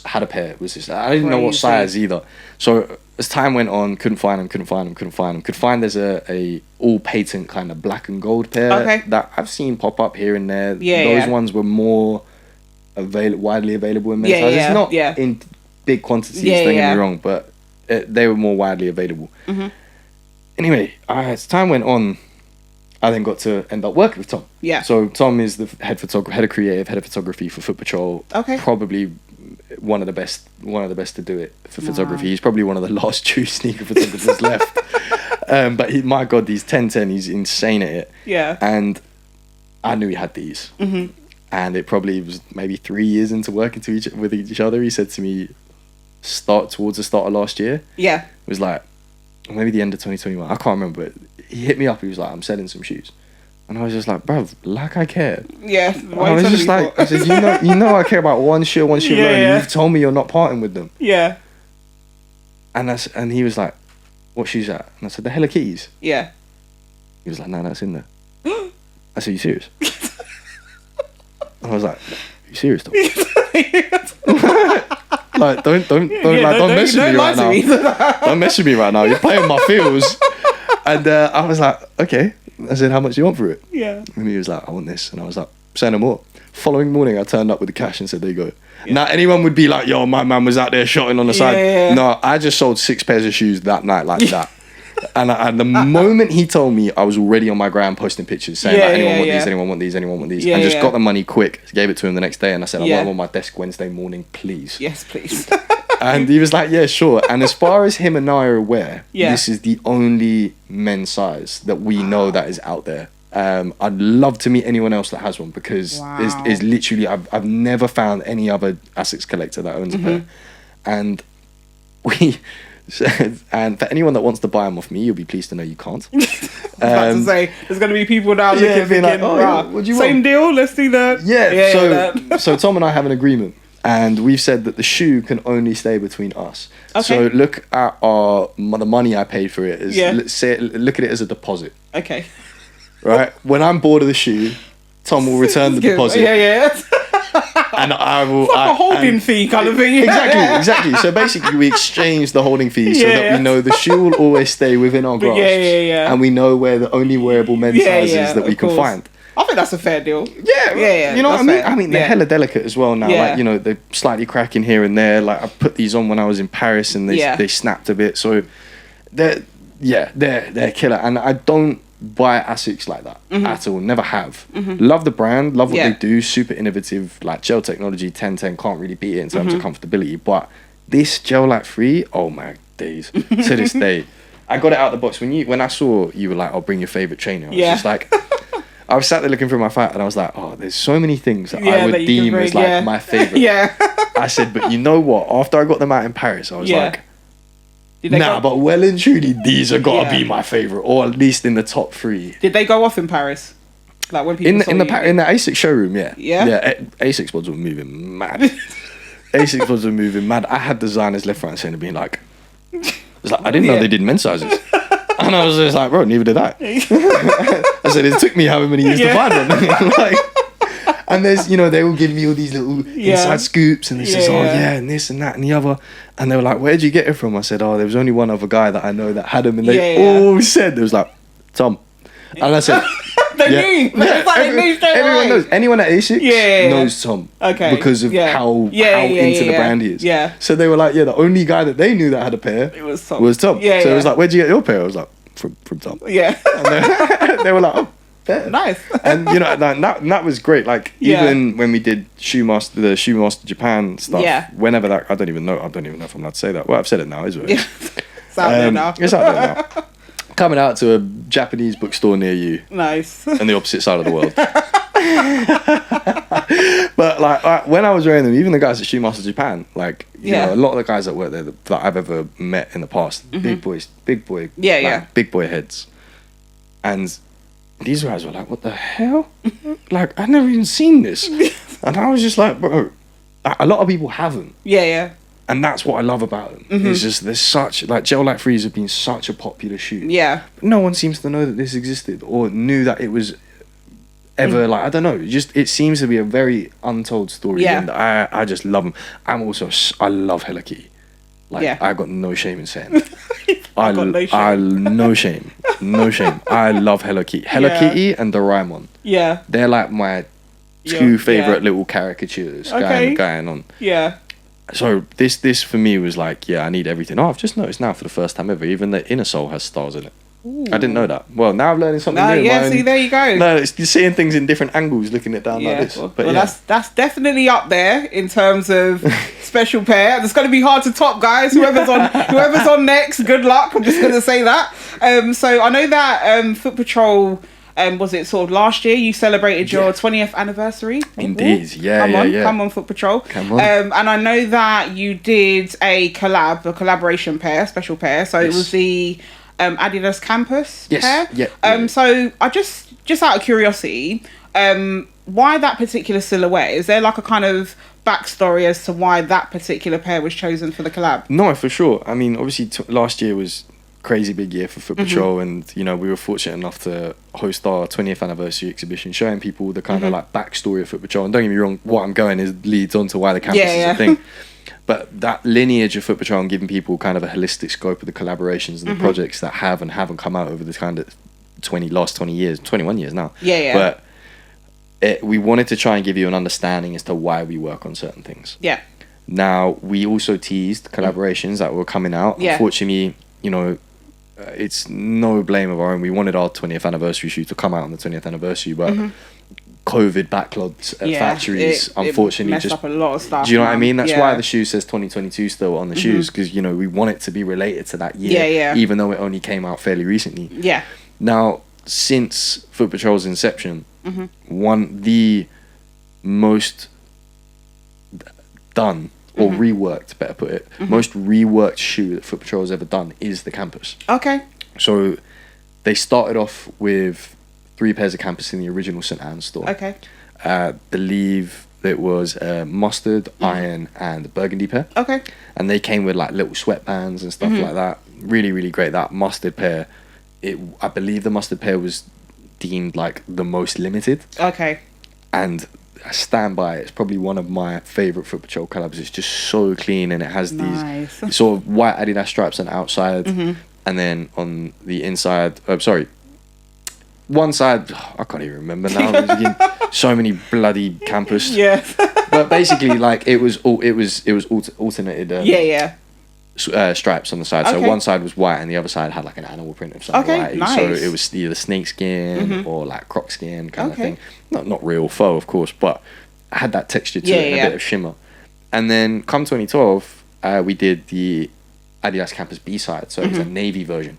had a pair was this. I didn't know what size either. So as time went on, couldn't find them. Could find there's a all patent kind of black and gold pair that I've seen pop up here and there. Those ones were more widely available in men's sizes. Not in big quantities, don't get me wrong, but they were more widely available. Anyway, as time went on, I then got to end up working with Tom. So Tom is the head of photography for Footpatrol. Probably one of the best to do it for photography. He's probably one of the last true sneaker photographers left. But my God, these 1010, he's insane at it. And I knew he had these. And it probably was maybe 3 years into working with each other. He said to me, towards the start of last year. It was like, maybe the end of 2021. I can't remember. But he hit me up. He was like, I'm selling some shoes. And I was just like, bruv, like I care. I was just like, I said, you know I care about one shoe alone. You've told me you're not parting with them. And he was like, what shoes that? And I said, the Hello Kitties. He was like, no, that's in there. I said, you serious? I was like, you serious though? Like, don't mess with me right now. Don't mess with me right now. You're playing my feels. And I was like, okay. I said, how much do you want for it? And he was like, I want this. And I was like, say no more. Following morning, I turned up with the cash and said, there you go. Now, anyone would be like, yo, my man was out there shotting on the side. No, I just sold 6 pairs of shoes that night like that. And the moment he told me, I was already on my gram posting pictures saying, like, anyone want these? And just got the money quick, gave it to him the next day. And I said, I want them on my desk Wednesday morning, please. Yes, please. And he was like, yeah, sure. And as far as him and I are aware, this is the only men's size that we know that is out there. I'd love to meet anyone else that has one, because it's literally, I've never found any other ASICS collector that owns a pair. And and for anyone that wants to buy them off me, you'll be pleased to know you can't. I was about to say, there's going to be people now thinking, like, oh, same deal, let's do that. So Tom and I have an agreement, and we've said that the shoe can only stay between us. So look at the money I paid for it. Look at it as a deposit. Right? When I'm bored of the shoe, Tom will return the deposit. And I will... It's like a holding fee kind of thing. Exactly. So basically we exchange the holding fee so that we know the shoe will always stay within our grasp. And we know where the only wearable men's sizes that we can find. I think that's a fair deal. You know what I mean? I mean, they're hella delicate as well now. Like, you know, they're slightly cracking here and there. Like, I put these on when I was in Paris and they snapped a bit. So they're killer. And I don't buy ASICS like that at all. Never have. Love the brand, love what they do. Super innovative, like gel technology. 1010 can't really beat it in terms of comfortability. But this gel light free, oh my days. To this day, I got it out of the box. When I saw you were like, I'll bring your favorite trainer. I was just like, I was sat there looking through my file and I was like, oh, there's so many things that I would deem as like my favorite. I said, but you know what? After I got them out in Paris, I was like, but well and truly, these are gotta be my favorite, or at least in the top 3. Did they go off in Paris? Like when people in the ASICS showroom, ASICS pods were moving mad. ASICS pods were moving mad. I had designers left, right, and centre being like, I didn't know they did men's sizes, and I was just like, bro, neither did I. I said it took me however many years to find one. Like, and there's, you know, they will give me all these little inside scoops, and they says, and this and that and the other. And they were like, where'd you get it from? I said, oh, there was only one other guy that I know that had them. And they all said, it was like, Tom. And I said, they knew. Everyone knows. Anyone at ASICS knows Tom. Because of how into the brand he is. So they were like, the only guy that they knew that had a pair was Tom. So it was like, where'd you get your pair? I was like, from Tom. And they were like, oh. Nice. And you know that was great. Like even when we did the Shoemaster Japan stuff, whenever that, I don't even know if I'm allowed to say that. Well, I've said it now, is it? It's out there now. It's out there now. coming out to a Japanese bookstore near you. Nice. On the opposite side of the world. But like when I was wearing them, even the guys at Shoemaster Japan, like you know, a lot of the guys that work there that I've ever met in the past, big boy, big boy heads, and these guys were like, "What the hell? Like I've never even seen this," and I was just like, "Bro, a lot of people haven't." Yeah. And that's what I love about them. It's just there's such like gel light freeze have been such a popular shoe. Yeah. But no one seems to know that this existed or knew that it was ever like I don't know. Just it seems to be a very untold story. Yeah. And I just love them. I love Hello Kitty. Like I got no shame in saying that. No shame. I love Hello Kitty. Hello Kitty and Doraemon. Yeah. They're like my two favorite little caricatures going on. Yeah. So this for me was like, I need everything. Oh, I've just noticed now for the first time ever, even the inner sole has stars in it. Ooh. I didn't know that. Well, now I'm learning something new. Yeah, see, there you go. No, you're seeing things in different angles, looking it down like this. But that's definitely up there in terms of special pair. It's going to be hard to top, guys. Whoever's on next, good luck. I'm just going to say that. So I know that Foot Patrol. Was it sort of last year you celebrated your 20th anniversary? Indeed, Come on, Foot Patrol. Come on. And I know that you did a collaboration pair, special pair. So it was the Adidas Campus pair. Yeah. So I just out of curiosity, why that particular silhouette? Is there like a kind of backstory as to why that particular pair was chosen for the collab? No, for sure. I mean, obviously last year was crazy big year for Foot Patrol, and you know we were fortunate enough to host our 20th anniversary exhibition, showing people the kind of like backstory of Foot Patrol. And don't get me wrong, what I'm going is leads on to why the campus is a thing. But that lineage of Foot Patrol and giving people kind of a holistic scope of the collaborations and the projects that have and haven't come out over this kind of 21 years now. But we wanted to try and give you an understanding as to why we work on certain things. Now we also teased collaborations that were coming out. Unfortunately, you know, it's no blame of our own. We wanted our 20th anniversary shoe to come out on the 20th anniversary, but COVID backlogged at factories, unfortunately, messed up a lot of stuff. Do you know what I mean? That's why the shoe says 2022 still on the shoes, because you know we want it to be related to that year, even though it only came out fairly recently. Now, since Foot Patrol's inception, the most done or reworked, better put it, most reworked shoe that Foot Patrol has ever done is the Campus. So they started off with 3 pairs of Campus in the original St. Anne's store. Believe it was mustard, iron, and burgundy pair. And they came with like little sweatbands and stuff like that. Really, really great. That mustard pair, I believe the mustard pair was deemed like the most limited. And I stand by it. It's probably one of my favourite Foot Patrol collabs. It's just so clean, and it has these sort of white Adidas stripes on the outside, and then on the inside, one side, I can't even remember now. So many bloody Campus. But basically, like it was alternated. Stripes on the side. So one side was white and the other side had like an animal print of something. So it was either snake skin or like croc skin kind of thing. Not real faux, of course, but it had that texture to it and a bit of shimmer. And then come 2012, we did the Adidas Campus B-side. So it was a navy version.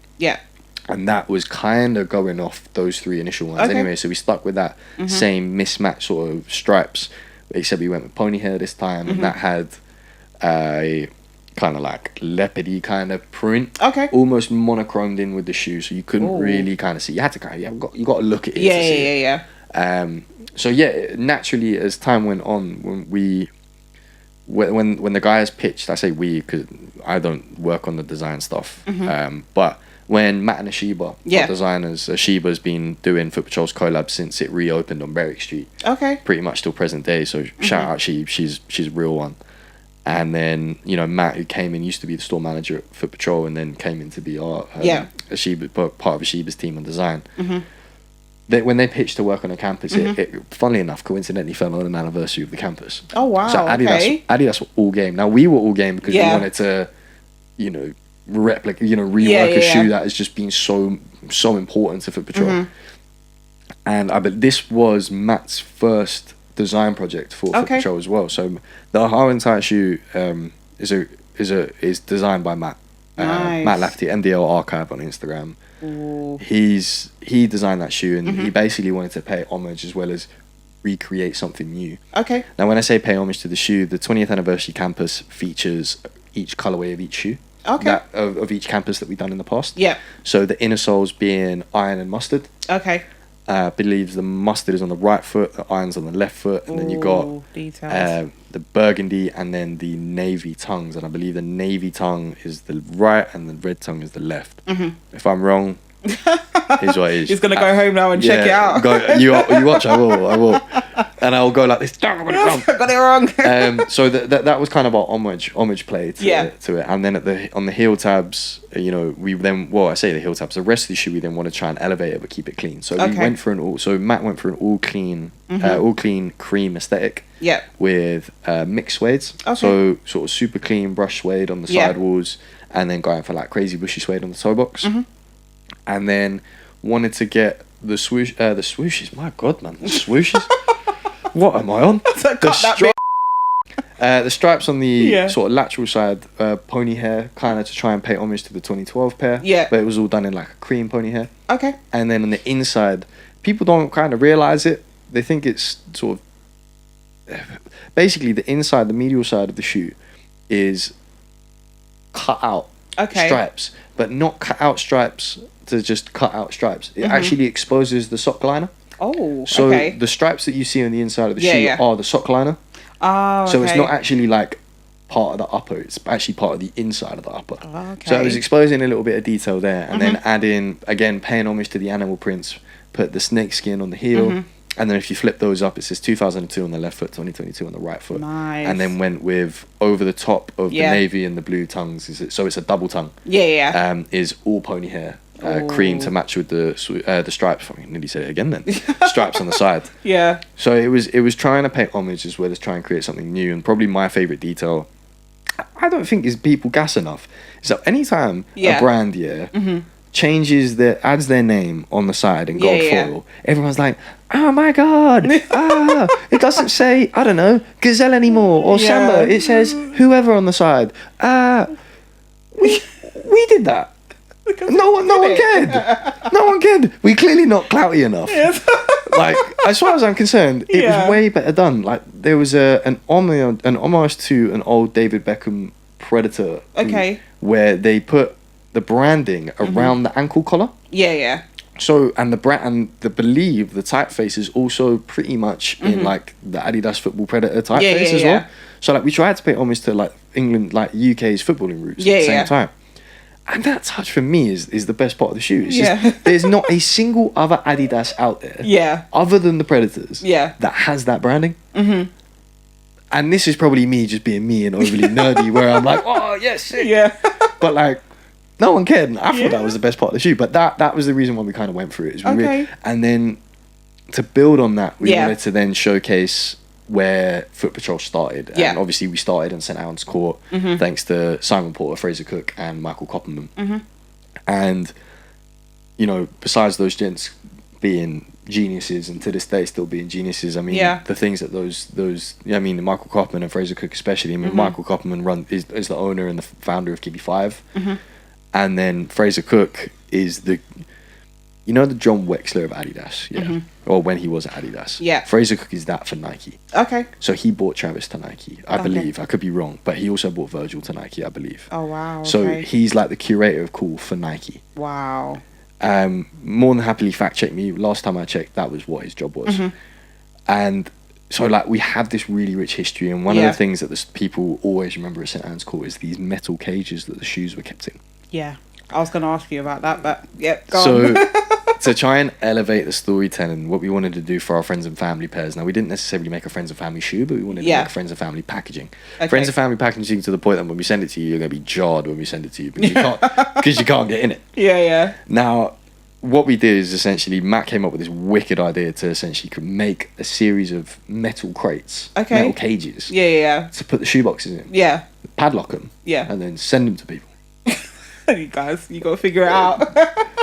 And that was kind of going off those 3 initial ones anyway. So we stuck with that same mismatch sort of stripes, except we went with pony hair this time, and that had a kind of like leopardy kind of print, almost monochromed in with the shoe, so you couldn't really kind of see. You had to kind of you got to look at it to see it. So naturally as time went on, when the guys pitched, I say we because I don't work on the design stuff, but when Matt and Ashiba, our designers, Ashiba's been doing Foot Patrol's collab since it reopened on Berwick Street, pretty much till present day, so shout out she's a real one. And then, you know, Matt, who came in, used to be the store manager at Foot Patrol, and then came in to be our Ashiba, part of Ashiba's team on design. When they pitched to work on a campus, it funnily enough, coincidentally fell on an anniversary of the campus. Oh, wow. So Adidas were all game. Now, we were all game because we wanted to, you know, rework a shoe that has just been so important to Foot Patrol. And this was Matt's first design project for Foot Patrol as well. So our entire shoe is designed by Matt. Matt Lafferty, MDL Archive on Instagram. He designed that shoe, and he basically wanted to pay homage as well as recreate something new. Okay. Now, when I say pay homage to the shoe, the 20th anniversary campus features each colorway of each shoe. Okay. Of each campus that we've done in the past. Yeah. So the inner soles being iron and mustard. Okay. I believe the mustard is on the right foot, the iron's on the left foot, and then you got details. The burgundy and then the navy tongues, and I believe the navy tongue is the right and the red tongue is the left. If I'm wrong, here's what it is. He's gonna go home now and check it out. You watch. I will, and I'll go like this. I got it wrong. So that was kind of our homage play to it, and then on the heel tabs, we then I say the heel tabs. The rest of the shoe we then want to try and elevate it but keep it clean. So we went for Matt went for an all clean cream aesthetic. Yeah. With mixed suedes. Okay. So sort of super clean brush suede on the sidewalls, and then going for like crazy bushy suede on the toe box. And then wanted to get the swooshes. My God, man, the swooshes. What am I on? The stripes on the sort of lateral side, pony hair, kind of to try and pay homage to the 2012 pair. Yeah. But it was all done in like a cream pony hair. Okay. And then on the inside, people don't kind of realize it. They think it's sort of basically the inside, the medial side of the shoe is cut out stripes, but not cut out stripes to just cut out stripes. It actually exposes the sock liner. Oh, so the stripes that you see on the inside of the shoe are the sock liner. Oh, so it's not actually like part of the upper, it's actually part of the inside of the upper. Okay. So I was exposing a little bit of detail there, and then adding, again, paying homage to the animal prints, put the snake skin on the heel, and then if you flip those up, it says 2002 on the left foot, 2022 on the right foot. Nice. And then went with over the top of the navy and the blue tongues, so it's a double tongue. Is all pony hair. Cream to match with the stripes. I nearly said it again then. Stripes on the side. Yeah. So it was trying to pay homage as well as try and create something new. And probably my favourite detail, I don't think is people gas enough. So anytime a brand adds their name on the side in gold foil, everyone's like, oh my God, it doesn't say, I don't know, Gazelle anymore or Samba. It says whoever on the side. We did that. No one cared. No one cared. We clearly not clouty enough. Yes. Like, as far as I'm concerned, it was way better done. Like, there was an homage to an old David Beckham Predator. Okay. Where they put the branding around the ankle collar. Yeah. So, and the typeface is also pretty much in like the Adidas Football Predator typeface as well. So, like, we tried to pay homage to like England, like UK's footballing roots at the same time. And that touch for me is the best part of the shoe. It's just, there's not a single other Adidas out there, other than the Predators, that has that branding. And this is probably me just being me and overly nerdy, where I'm like, oh yes, sick. But like, no one cared. And I thought that was the best part of the shoe. But that was the reason why we kind of went through it. And then to build on that, we wanted to then showcase where Footpatrol started. And obviously we started in St. Anne's Court, thanks to Simon Porter, Fraser Cook and Michael Copperman. And, besides those gents being geniuses and to this day still being geniuses, I mean, the things that Michael Copperman and Fraser Cook especially, I mean, Michael Copperman is the owner and the founder of KB5. And then Fraser Cook is the John Wexler of Adidas, or when he was at Adidas. Fraser Cook is that for Nike. Okay. So he bought Travis to Nike, I believe. I could be wrong, but he also bought Virgil to Nike, I believe. Oh wow. So he's like the curator of cool for Nike. Wow. More than happily fact check me. Last time I checked, that was what his job was. And so like we have this really rich history, and one of the things that people always remember at St. Anne's Court is these metal cages that the shoes were kept in. Yeah. I was going to ask you about that, but go on. To try and elevate the storytelling, what we wanted to do for our friends and family pairs. Now, we didn't necessarily make a friends and family shoe, but we wanted to make a friends and family packaging. Friends and family packaging to the point that when we send it to you, you're going to be jarred when we send it to you because you can't get in it. Yeah. Now, what we did is essentially Matt came up with this wicked idea to essentially make a series of metal crates, metal cages. To put the shoe boxes in. Padlock them. And then send them to people. You guys, you got to figure it out.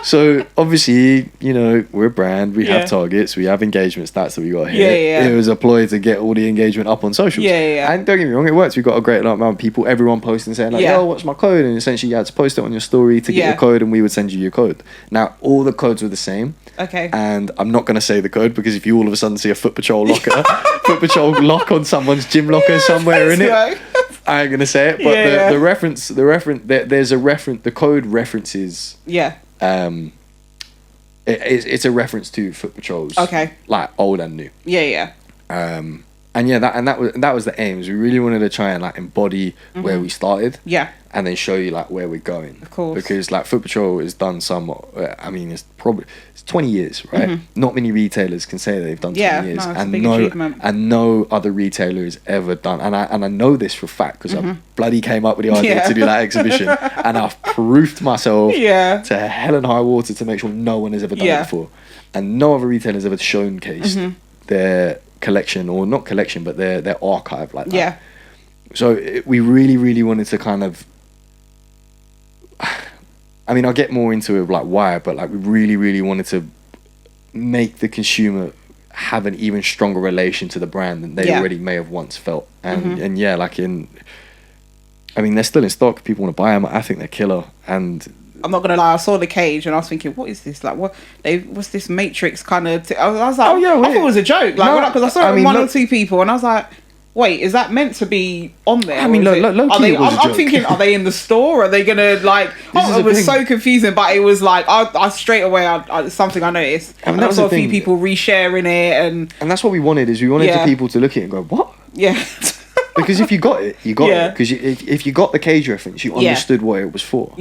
So obviously, you know, we're a brand, we have targets, we have engagement stats that we got here. It was a ploy to get all the engagement up on socials. And don't get me wrong, it works. We've got a great amount of people, everyone posting saying like, yo, what's my code? And essentially you had to post it on your story to get your code, and we would send you your code. Now all the codes were the same. Okay. And I'm not going to say the code, because if you all of a sudden see a Footpatrol locker, Footpatrol lock on someone's gym locker somewhere in it, I ain't going to say it. But the reference, there's a reference, the code references. It's a reference to Footpatrols. Okay. Like old and new. And that was the aim. We really wanted to try and like embody where we started. And then show you like where we're going. Of course. Because like Footpatrol has done some. I mean, it's 20 years, right? Not many retailers can say they've done 20 years, and no other retailer has ever done. And I know this for a fact, because I bloody came up with the idea to do that exhibition, and I've proofed myself to hell and high water to make sure no one has ever done it before, and no other retailer has ever showcased their collection, or not collection, but their archive like that. So we really, really wanted to kind of. I mean, I'll get more into it, like why, but like we really, really wanted to make the consumer have an even stronger relation to the brand than they already may have once felt. And and like I mean, they're still in stock. People want to buy them. I think they're killer. And I'm not gonna lie, I saw the cage and I was thinking, what is this? Like, what's this Matrix kind of? I was like, I thought it was a joke. Like, because I saw it with one or two people, and I was like, wait, is that meant to be on there? I mean, I'm thinking, are they in the store? Are they gonna like? It was so confusing, but it was like I straight away, it's something I noticed. And I saw a few people resharing it, and that's what we wanted. Is we wanted the people to look at it and go, what? Because if you got it, you got it. Because if you got the cage reference, you understood what it was for.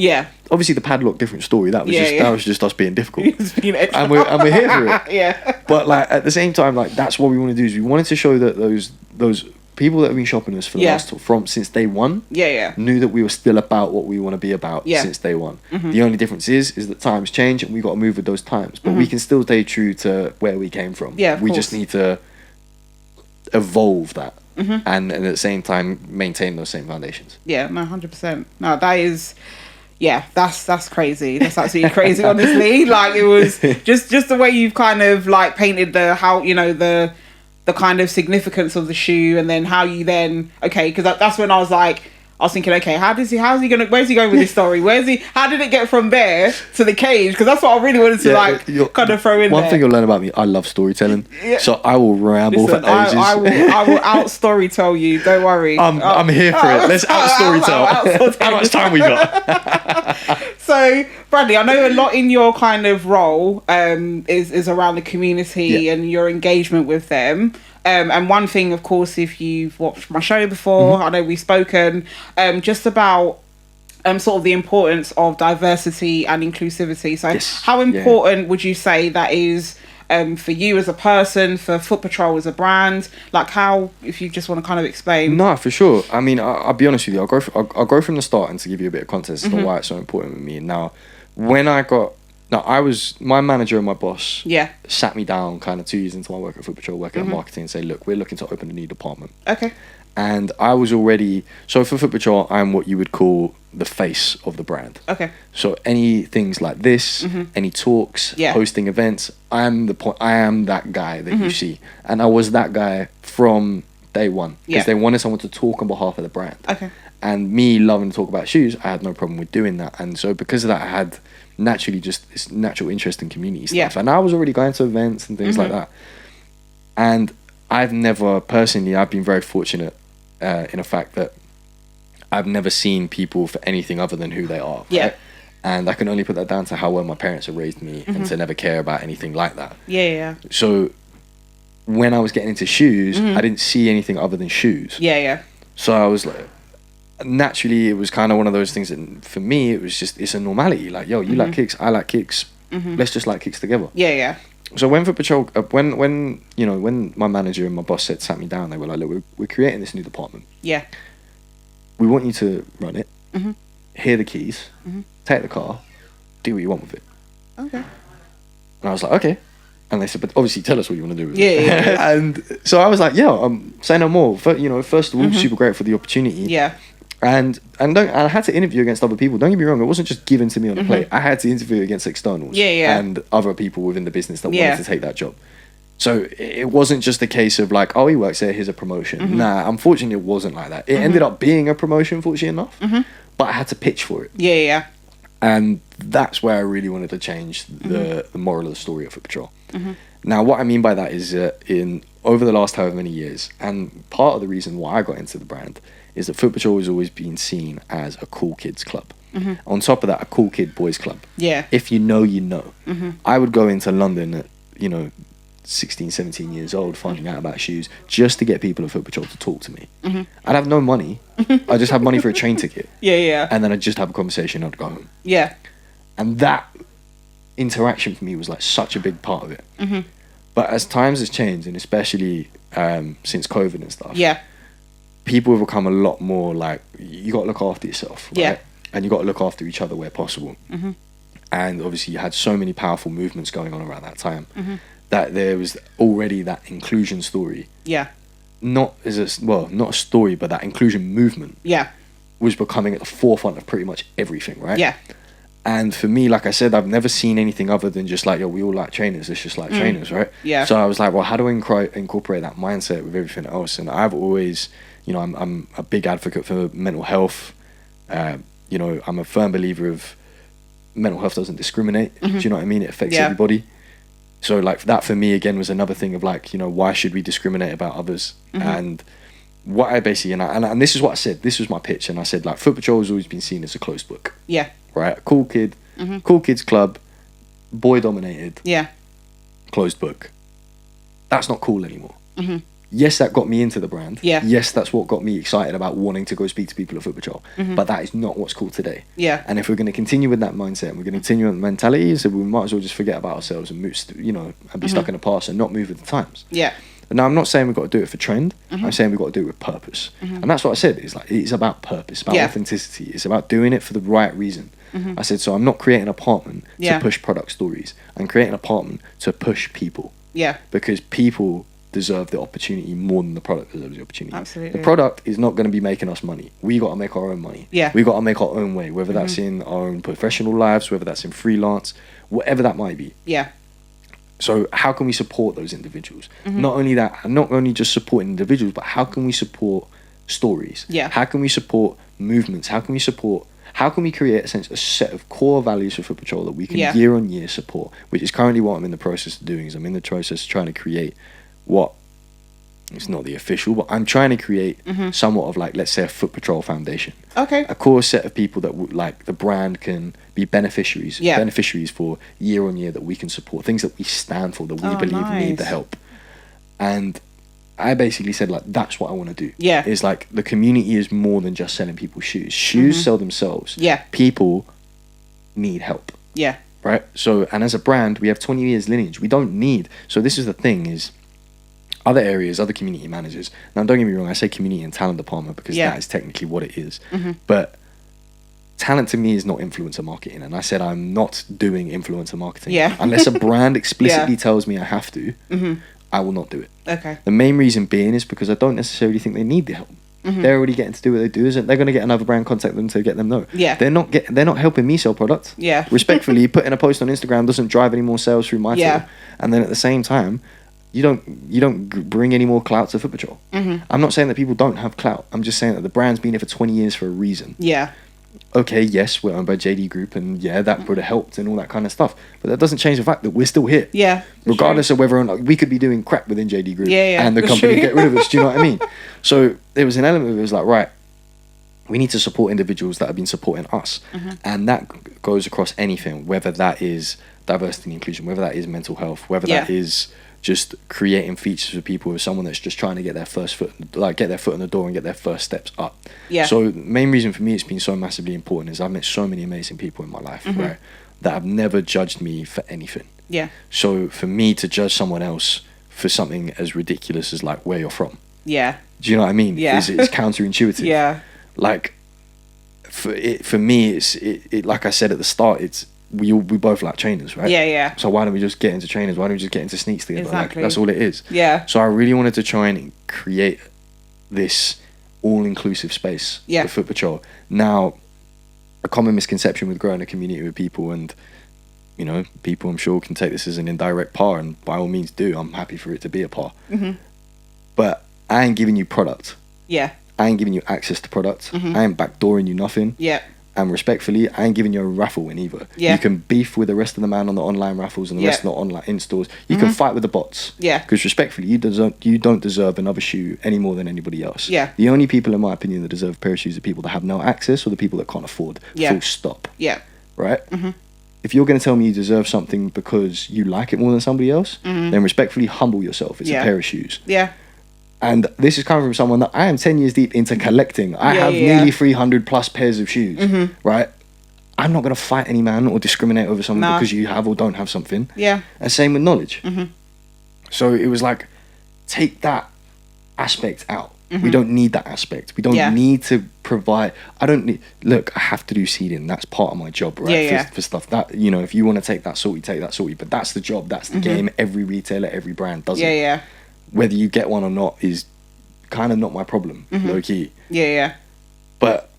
Obviously, the padlock, different story. That was just us being difficult, and we're here for it. But like at the same time, like that's what we want to do. Is we wanted to show that those people that have been shopping us for the since day one, knew that we were still about what we want to be about since day one. The only difference is that times change, and we got to move with those times. But we can still stay true to where we came from. We just need to evolve that. And at the same time maintain those same foundations. No, 100%. No, that is, that's crazy. That's absolutely crazy. Honestly, like it was just the way you've kind of like painted the kind of significance of the shoe, and then how you then because that's when I was thinking, okay, where's he going with this story? How did it get from there to the cage? Because that's what I really wanted to kind of throw in one there. thing you'll learn about me, I love storytelling. So I will ramble for ages. I will out story tell you, don't worry. I'm here for it. Let's out story tell. How much time we got? So Bradley, I know a lot in your kind of role is around the community and your engagement with them. And one thing, of course, if you've watched my show before, I know we've spoken just about sort of the importance of diversity and inclusivity. So how important would you say that is for you as a person, for Footpatrol as a brand? Like how, if you just want to kind of explain. No, for sure. I mean, I'll be honest with you. I'll go from the start, and to give you a bit of context as to why it's so important with me. Now, my manager and my boss sat me down kind of 2 years into my work at Footpatrol, working at marketing, and say, look, we're looking to open a new department. And I was already, so for Footpatrol, I'm what you would call the face of the brand. So any things like this, any talks, hosting events, I am that guy that you see. And I was that guy from day one, because they wanted someone to talk on behalf of the brand. And me loving to talk about shoes, I had no problem with doing that. And so because of that, I had naturally just this natural interest in community stuff. And I was already going to events and things like that. And I've been very fortunate in the fact that I've never seen people for anything other than who they are. And I can only put that down to how well my parents have raised me and to never care about anything like that. So when I was getting into shoes, I didn't see anything other than shoes. So I was like, naturally, it was kind of one of those things that for me, it's a normality. Like, yo, you like kicks, I like kicks. Let's just like kicks together. So when Footpatrol, when my manager and my boss sat me down, they were like, look, we're creating this new department. We want you to run it. Here are the keys. Take the car. Do what you want with it. And I was like, okay. And they said, but obviously tell us what you want to do with it. And so I was like, say no more. First of all, super great for the opportunity. And I had to interview against other people. Don't get me wrong, it wasn't just given to me on a plate. I had to interview against externals and other people within the business that wanted to take that job. So it wasn't just a case of like, oh, he works there, here's a promotion. Nah, unfortunately, it wasn't like that. It ended up being a promotion, fortunately enough, but I had to pitch for it. Yeah. And that's where I really wanted to change the moral of the story of Footpatrol. Now, what I mean by that is in over the last however many years, and part of the reason why I got into the brand is that Footpatrol has always been seen as a cool kids club. On top of that, a cool kid boys club. Yeah. If you know, you know. I would go into London at, 16, 17 years old, finding out about shoes, just to get people at Footpatrol to talk to me. I'd have no money. I just have money for a train ticket. And then I'd just have a conversation, I'd go home. And that interaction for me was like such a big part of it. But as times has changed, and especially since COVID and stuff, people have become a lot more like, you got to look after yourself, right? And you got to look after each other where possible. And obviously you had so many powerful movements going on around that time that there was already that inclusion story. Not a story, but that inclusion movement was becoming at the forefront of pretty much everything, right? And for me, like I said, I've never seen anything other than just like, yo, we all like trainers. It's just like trainers, right? So I was like, well, how do I incorporate that mindset with everything else? And I've always, I'm a big advocate for mental health. I'm a firm believer of mental health doesn't discriminate. Do you know what I mean? It affects everybody. So like that for me, again, was another thing of like, why should we discriminate about others? And what I basically, and this is what I said, this was my pitch. And I said like, Footpatrol has always been seen as a closed book. Right? A cool kid, cool kids club, boy dominated, closed book. That's not cool anymore. Yes, that got me into the brand. Yes, that's what got me excited about wanting to go speak to people at Footpatrol. But that is not what's cool today. And if we're going to continue with that mindset, and we're going to continue with the mentality, so we might as well just forget about ourselves and move, and be stuck in the past and not move with the times. Now, I'm not saying we've got to do it for trend. I'm saying we've got to do it with purpose. And that's what I said. It's like, it's about purpose, about authenticity. It's about doing it for the right reason. I said, so I'm not creating an apartment to push product stories. I'm creating an apartment to push people. Because people deserve the opportunity more than the product deserves the opportunity. Absolutely. The product is not going to be making us money. We got to make our own money. We got to make our own way, whether that's in our own professional lives, whether that's in freelance, whatever that might be. So how can we support those individuals? Not only that, not only just supporting individuals, but how can we support stories? How can we support movements? How can we create a set of core values for Footpatrol that we can year on year support, which is currently what I'm in the process of doing. Is I'm in the process of trying to create what, it's not the official, but I'm trying to create somewhat of like, let's say, a Footpatrol foundation. A core set of people that would like the brand can be beneficiaries for year on year, that we can support, things that we stand for, that we believe need the help. And I basically said like, that's what I want to do. Is like, the community is more than just selling people shoes. Shoes sell themselves. People need help. Right? So, and as a brand, we have 20 years lineage. We don't need, so this is the thing is, other areas, other community managers. Now, don't get me wrong, I say community and talent department because that is technically what it is. But talent to me is not influencer marketing. And I said I'm not doing influencer marketing. Unless a brand explicitly tells me I have to, I will not do it. The main reason being is because I don't necessarily think they need the help. They're already getting to do what they do. Isn't they're going to get another brand contact them to get them know. They're not helping me sell product. Respectfully, putting a post on Instagram doesn't drive any more sales through my tool. And then at the same time, you don't bring any more clout to Footpatrol. I'm not saying that people don't have clout. I'm just saying that the brand's been here for 20 years for a reason. Okay, yes, we're owned by JD Group, and that would have helped and all that kind of stuff. But that doesn't change the fact that we're still here. Regardless of whether or not we could be doing crap within JD Group and the company get rid of us. Do you know what I mean? So there was an element of it was like, right, we need to support individuals that have been supporting us. And that goes across anything, whether that is diversity and inclusion, whether that is mental health, whether that is just creating features for people with someone that's just trying to get their foot in the door and get their first steps up. So the main reason for me it's been so massively important is I've met so many amazing people in my life, right, that have never judged me for anything. So for me to judge someone else for something as ridiculous as like where you're from, do you know what I mean? It's counterintuitive. Like for me it's like I said at the start, it's we both like trainers, right? So why don't we just get into trainers? Why don't we just get into sneaks together? Like, that's all it is. So I really wanted to try and create this all-inclusive space for Footpatrol. Now, a common misconception with growing a community with people, and you know, people I'm sure can take this as an indirect par, and by all means do. I'm happy for it to be a par. But I ain't giving you product. I ain't giving you access to product. I ain't backdooring you nothing. And respectfully, I ain't giving you a raffle win either. You can beef with the rest of the man on the online raffles and the rest of the online installs. You can fight with the bots. Because respectfully, you don't deserve another shoe any more than anybody else. The only people, in my opinion, that deserve a pair of shoes are people that have no access or the people that can't afford. Full stop. Right? If you're going to tell me you deserve something because you like it more than somebody else, then respectfully humble yourself. It's a pair of shoes. And this is coming from someone that I am 10 years deep into collecting. I have nearly 300 plus pairs of shoes, right? I'm not going to fight any man or discriminate over someone because you have or don't have something. And same with knowledge. So it was like, take that aspect out. We don't need that aspect. We don't need to provide. Look, I have to do seeding. That's part of my job, right? For stuff that, you know, if you want to take that salty, take that salty. But that's the job. That's the game. Every retailer, every brand does it. Whether you get one or not is kind of not my problem, low key. But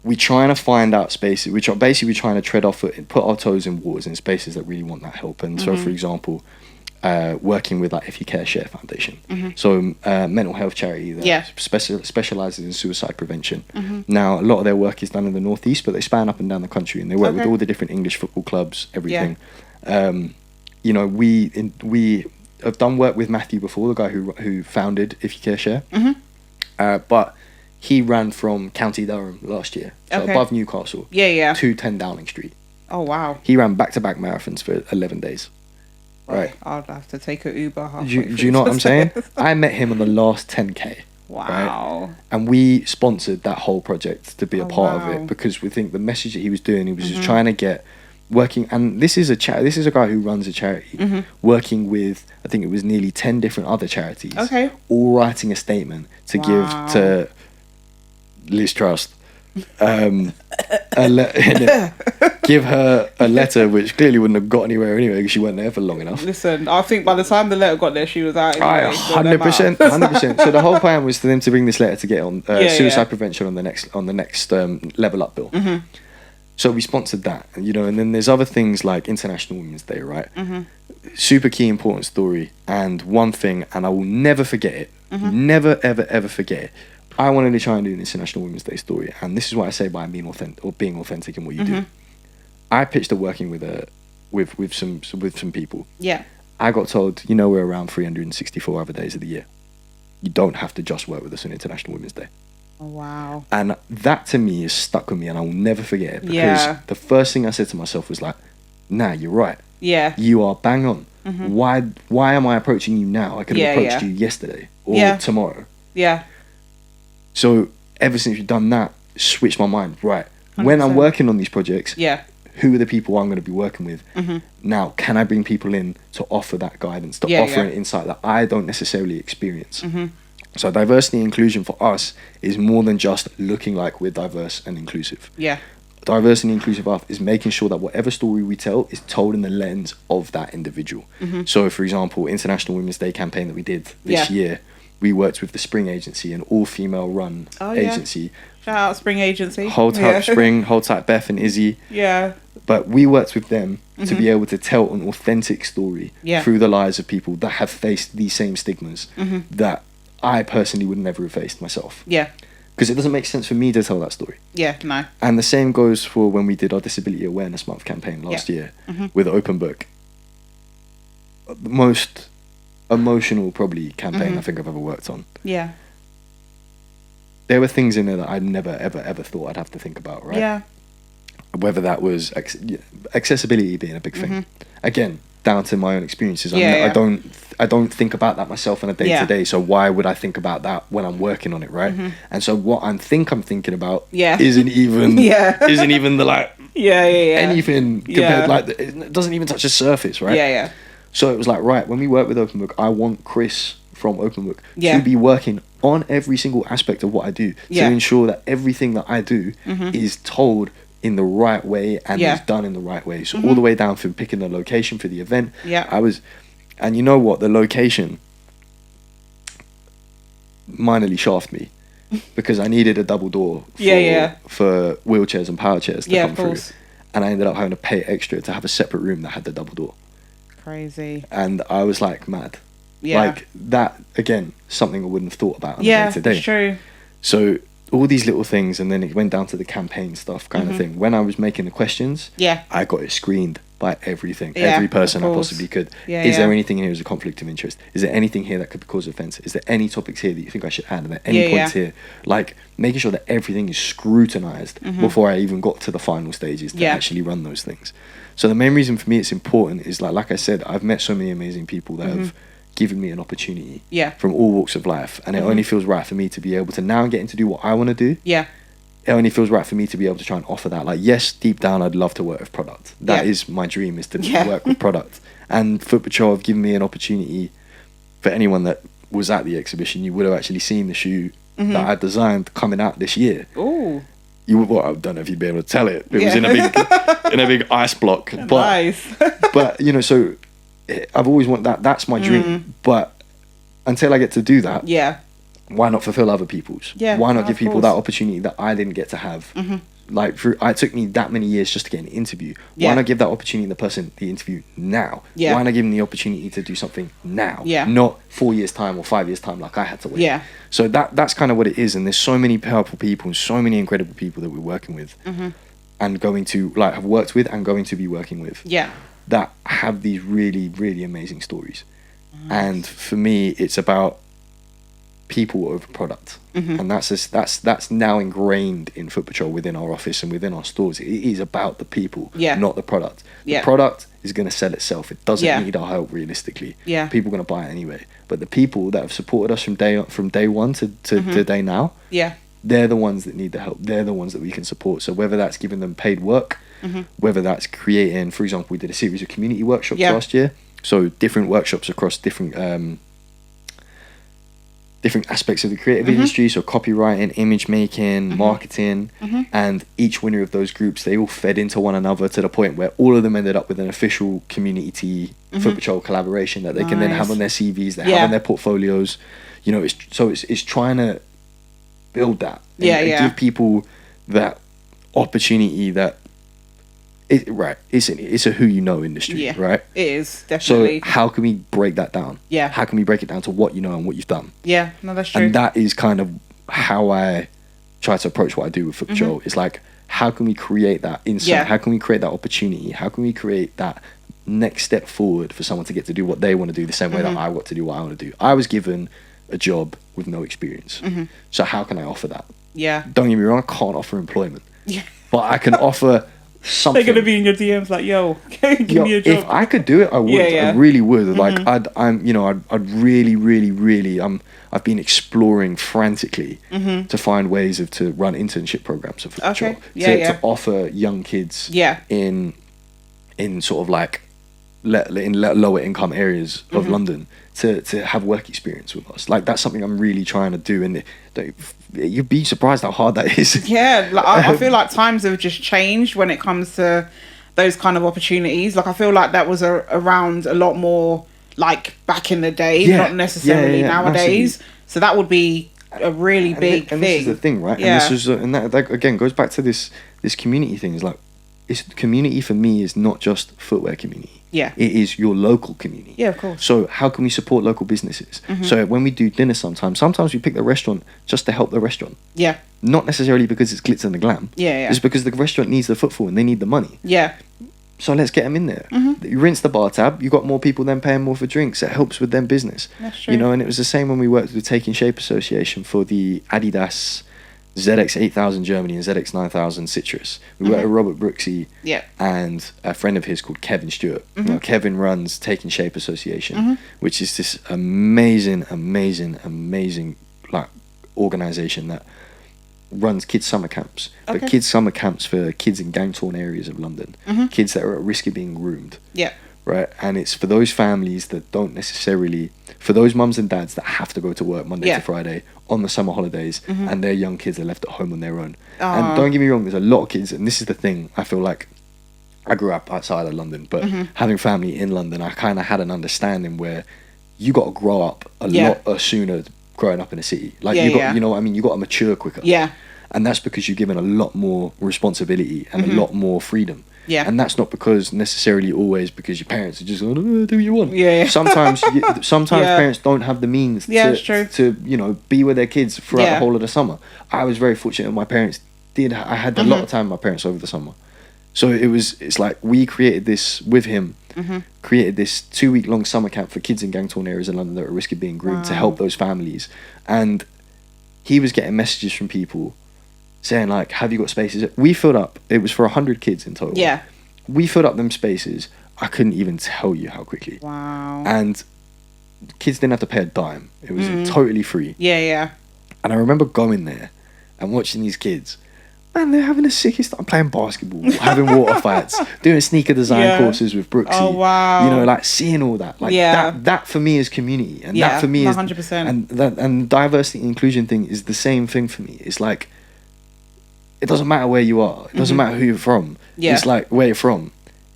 we're trying to find out spaces. We're trying to tread our foot and put our toes in waters in spaces that really want that help. And so, for example, working with like If You Care Share Foundation. So mental health charity that specializes in suicide prevention. Now, a lot of their work is done in the Northeast, but they span up and down the country, and they work with all the different English football clubs, everything. You know, we have done work with Matthew before, the guy who founded If You Care Share. But he ran from County Durham last year, so above Newcastle, to 10 Downing Street. Oh, wow. He ran back-to-back marathons for 11 days. Right. I'd have to take an Uber halfway. Do you know what I'm saying? I met him on the last 10K. Wow. Right? And we sponsored that whole project to be a part of it, because we think the message that he was doing, he was just trying to get working, and this is a guy who runs a charity, working with, I think it was nearly 10 different other charities, all writing a statement to give to Liz Trust, give her a letter which clearly wouldn't have got anywhere anyway because she weren't there for long enough. Listen, I think by the time the letter got there, she was out. Anyway, 100%. So the whole plan was for them to bring this letter to get on suicide prevention on the next level up bill. So we sponsored that, you know, and then there's other things like International Women's Day, right? Super key, important story. And one thing, and I will never forget it, never, ever, ever forget it. I wanted to try and do an International Women's Day story, and this is what I say by being authentic in what you do. I pitched a working with some people. I got told, you know, we're around 364 other days of the year. You don't have to just work with us on International Women's Day. Oh, wow. And that to me is stuck with me, and I will never forget it, because the first thing I said to myself was like, nah, you're right. You are bang on. Why am I approaching you now? I could have approached you yesterday or tomorrow. So ever since we've done that, switched my mind. Right. 100%. When I'm working on these projects, who are the people I'm going to be working with? Now, can I bring people in to offer that guidance, to offer an insight that I don't necessarily experience? So diversity and inclusion for us is more than just looking like we're diverse and inclusive. Diversity and inclusive art is making sure that whatever story we tell is told in the lens of that individual. So, for example, International Women's Day campaign that we did this year, we worked with the Spring Agency, an all-female run agency. Shout out Spring Agency. Hold tight Spring, hold tight Beth and Izzy. But we worked with them to be able to tell an authentic story through the lives of people that have faced these same stigmas that I personally would never have faced myself. Because it doesn't make sense for me to tell that story. No. And the same goes for when we did our Disability Awareness Month campaign last year with Open Book. The most emotional probably campaign I think I've ever worked on. There were things in there that I never ever thought I'd have to think about, right? Whether that was accessibility being a big thing. Again, down to my own experiences. I don't think about that myself on a day to day, so why would I think about that when I'm working on it, right? And so what I'm thinking about isn't even the like anything compared, like it doesn't even touch the surface, right? So it was like, right, when we work with Open Book, I want Chris from Open Book to be working on every single aspect of what I do to ensure that everything that I do is told in the right way and is done in the right way. So all the way down from picking the location for the event. And you know what? The location minorly shafted me. because I needed a double door for wheelchairs and power chairs to come through. And I ended up having to pay extra to have a separate room that had the double door. Crazy. And I was like, mad. Yeah. Like that, again, something I wouldn't have thought about on a day-to-day. It's true. So all these little things, and then it went down to the campaign stuff kind of thing. When I was making the questions, I got it screened by everything, every person I possibly could. Is there anything here as a conflict of interest? Is there anything here that could cause offence? Is there any topics here that you think I should add? Are there any points here? Like making sure that everything is scrutinised before I even got to the final stages to actually run those things. So the main reason for me it's important is like I said, I've met so many amazing people that have given me an opportunity from all walks of life, and it only feels right for me to be able to now get into do what I want to do. It only feels right for me to be able to try and offer that. Like, yes, deep down I'd love to work with product. That is my dream, is to work with product. And Footpatrol have given me an opportunity. For anyone that was at the exhibition, you would have actually seen the shoe that I designed coming out this year. Ooh. I don't know if you'd be able to tell it. It was in a big ice block. But, nice. But so I've always wanted that. That's my dream. But until I get to do that, why not fulfill other people's? Why not give people that opportunity that I didn't get to have? Like, it took me that many years just to get an interview. Why not give that opportunity to the person the interview now? Why not give them the opportunity to do something now? Not 4 years time or 5 years time like I had to wait. So that's kind of what it is. And there's so many powerful people and so many incredible people that we're working with and going to have worked with and going to be working with that have these really, really amazing stories. And for me, it's about people over product, and that's now ingrained in Footpatrol within our office and within our stores. It is about the people, not the product. The product is going to sell itself. It doesn't need our help realistically. People are going to buy it anyway. But the people that have supported us from day one to day now, they're the ones that need the help. They're the ones that we can support. So whether that's giving them paid work, whether that's creating, for example, we did a series of community workshops last year. So different workshops across different aspects of the creative industry, so copywriting, image making, marketing, and each winner of those groups, they all fed into one another to the point where all of them ended up with an official community Footpatrol collaboration that they can then have on their CVs, they have on their portfolios. It's trying to build that and give people that opportunity that it's a who you know industry, right? It is, definitely. So how can we break that down? How can we break it down to what you know and what you've done? No, that's true. And that is kind of how I try to approach what I do with Footpatrol. It's like, how can we create that insight? How can we create that opportunity? How can we create that next step forward for someone to get to do what they want to do the same way that I want to do what I want to do? I was given a job with no experience. So how can I offer that? Don't get me wrong, I can't offer employment. But I can offer something. They're gonna be in your DMs like, yo, give me a job. If I could do it, I would. I really would. Like, I'd really, I've been exploring frantically to find ways to run internship programs for Footpatrol, to offer young kids in sort of like in lower income areas of London to have work experience with us. Like, that's something I'm really trying to do, and you'd be surprised how hard that is. I feel like times have just changed when it comes to those kind of opportunities. Like, I feel like that was around a lot more like back in the day, not necessarily nowadays. Massively. So that would be a really big thing. This is the thing, right? And that again goes back to this community thing. Is like, community for me is not just footwear community. It is your local community. Of course. So how can we support local businesses? So when we do dinner sometimes we pick the restaurant just to help the restaurant. Not necessarily because it's glitz and the glam. It's because the restaurant needs the footfall and they need the money. So let's get them in there. You rinse the bar tab, you got more people then paying more for drinks. It helps with them business. That's true. And it was the same when we worked with the Taking Shape Association for the Adidas ZX 8000 Germany and ZX 9000 Citrus. We worked with Robert Brooksy and a friend of his called Kevin Stewart. Now, Kevin runs Taking Shape Association, which is this amazing like organisation that runs kids summer camps, but kids summer camps for kids in gang torn areas of London, kids that are at risk of being groomed. Right, and it's for those families that don't necessarily, for those mums and dads that have to go to work Monday to Friday on the summer holidays, and their young kids are left at home on their own. And don't get me wrong, there's a lot of kids, and this is the thing, I feel like I grew up outside of London, but having family in London, I kind of had an understanding where you got to grow up a lot sooner growing up in a city. Like you know what I mean? You got to mature quicker. Yeah. And that's because you're given a lot more responsibility and a lot more freedom. Yeah. And that's not because necessarily always because your parents are just going, oh, do what you want. Yeah. Sometimes parents don't have the means to, you know, be with their kids throughout the whole of the summer. I was very fortunate. My parents I had a lot of time with my parents over the summer. So it's like we created this with him, created this 2-week-long summer camp for kids in gang-torn areas in London that are at risk of being groomed to help those families. And he was getting messages from people saying like, have you got spaces? We filled up, it was for 100 kids in total. Yeah. We filled up them spaces. I couldn't even tell you how quickly. Wow. And kids didn't have to pay a dime. It was totally free. Yeah, yeah. And I remember going there and watching these kids. Man, they're having the sickest time playing basketball, having water fights, doing sneaker design courses with Brooksy. Oh, wow. You know, like seeing all that. Like that for me is community. And that for me 100%. is... And the diversity and inclusion thing is the same thing for me. It's like, it doesn't matter where you are. It doesn't matter who you're from. Yeah. It's like where you're from.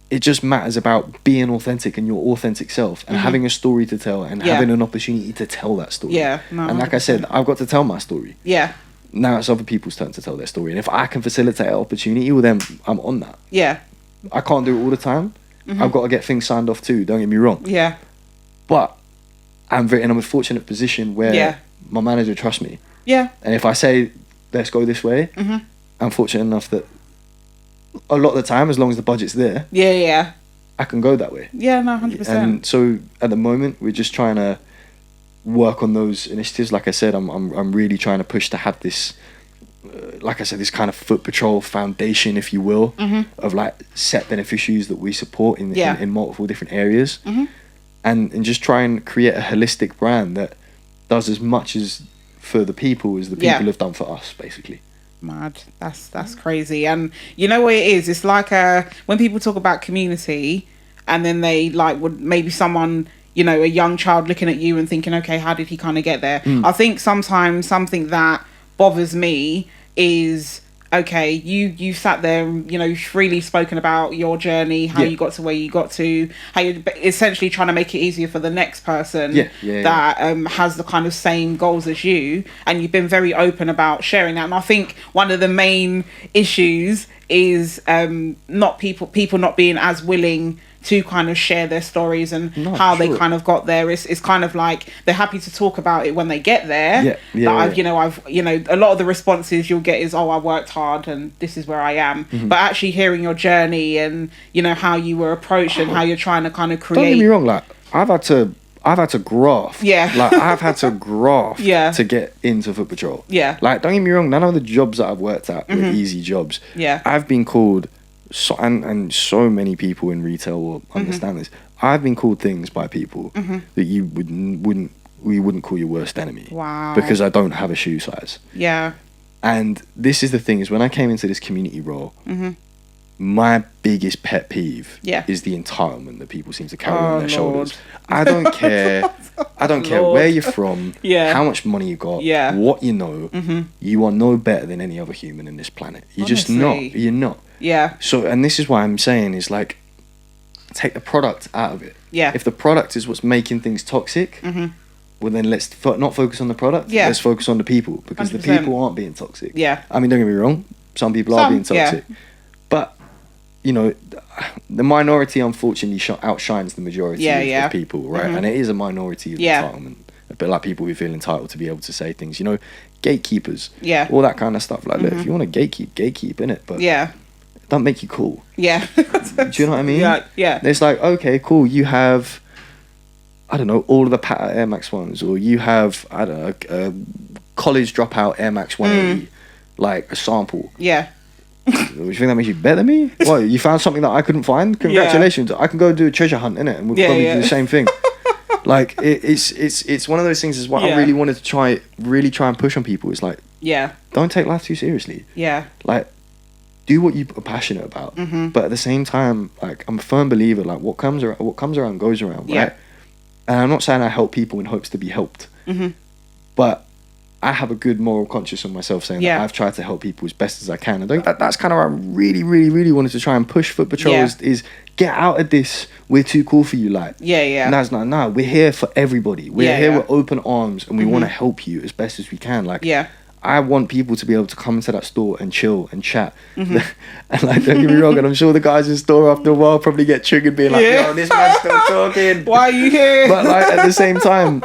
It just matters about being authentic and your authentic self and having a story to tell and having an opportunity to tell that story. Yeah. No, and like I said, I've got to tell my story. Yeah. Now it's other people's turn to tell their story. And if I can facilitate an opportunity, well then I'm on that. Yeah. I can't do it all the time. I've got to get things signed off too, don't get me wrong. Yeah. But I'm in a fortunate position where my manager trusts me. Yeah. And if I say, let's go this way, I'm fortunate enough that a lot of the time, as long as the budget's there, I can go that way. Yeah, no, 100%. And so at the moment, we're just trying to work on those initiatives. Like I said, I'm really trying to push to have this, like I said, this kind of Footpatrol foundation, if you will, of like set beneficiaries that we support in multiple different areas, and just try and create a holistic brand that does as much as for the people as the people have done for us, basically. Mad. That's crazy. And you know what it is? It's like when people talk about community, and then they like would maybe someone, you know, a young child looking at you and thinking, okay, how did he kind of get there? I think sometimes something that bothers me is, okay, you sat there, you know, freely spoken about your journey, how you got to where you got to, how you're essentially trying to make it easier for the next person that has the kind of same goals as you, and you've been very open about sharing that. And I think one of the main issues is not people not being as willing to kind of share their stories and how they kind of got there. It's kind of like they're happy to talk about it when they get there. I've you know a lot of the responses you'll get is, oh, I worked hard and this is where I am. But actually hearing your journey and, you know, how you were approached and how you're trying to kind of create. Don't get me wrong, like I've had to graft. Like I've had to graft to get into Footpatrol. Like, don't get me wrong, none of the jobs that I've worked at were easy jobs. I've been called and so many people in retail will understand this. I've been called things by people that you wouldn't call your worst enemy. Wow. Because I don't have a shoe size. Yeah. And this is the thing, is when I came into this community role, my biggest pet peeve is the entitlement that people seem to carry on their shoulders. I don't care. I don't care where you're from, how much money you got, what you know. You are no better than any other human in this planet. You're just not. You're not. Yeah. So, and this is why I'm saying is like, take the product out of it. Yeah. If the product is what's making things toxic, well then let's not focus on the product. Yeah. Let's focus on the people, because 100%. the people aren't being toxic. Yeah. I mean, don't get me wrong. Some people are being toxic. But, you know, the minority unfortunately outshines the majority of people, right? And it is a minority of entitlement. A bit like people who feel entitled to be able to say things, you know, gatekeepers. Yeah. All that kind of stuff. Like, look, if you want to gatekeep, innit? But don't make you cool. Yeah. Do you know what I mean? Yeah. It's like, okay, cool. You have, I don't know, all of the Pata Air Max ones, or you have, I don't know, a college dropout Air Max 180, like a sample. Yeah. Do you think that makes you better than me? What, you found something that I couldn't find? Congratulations. I can go and do a treasure hunt, innit? And we'll probably do the same thing. Like, it's one of those things is what I really wanted to try and push on people. It's like, don't take life too seriously. Yeah. Like, do what you are passionate about, but at the same time, like, I'm a firm believer, like, what comes around goes around, right? And I'm not saying I help people in hopes to be helped, but I have a good moral conscience of myself saying that I've tried to help people as best as I can. I think that's kind of what I really, really, really wanted to try and push Foot Patrol is get out of this, we're too cool for you, like. And that's not, no, we're here for everybody. We're here with open arms, and we want to help you as best as we can. Like, I want people to be able to come into that store and chill and chat. And like, don't get me wrong, and I'm sure the guys in the store after a while probably get triggered being like, yo, this man's still talking. Why are you here? But like, at the same time,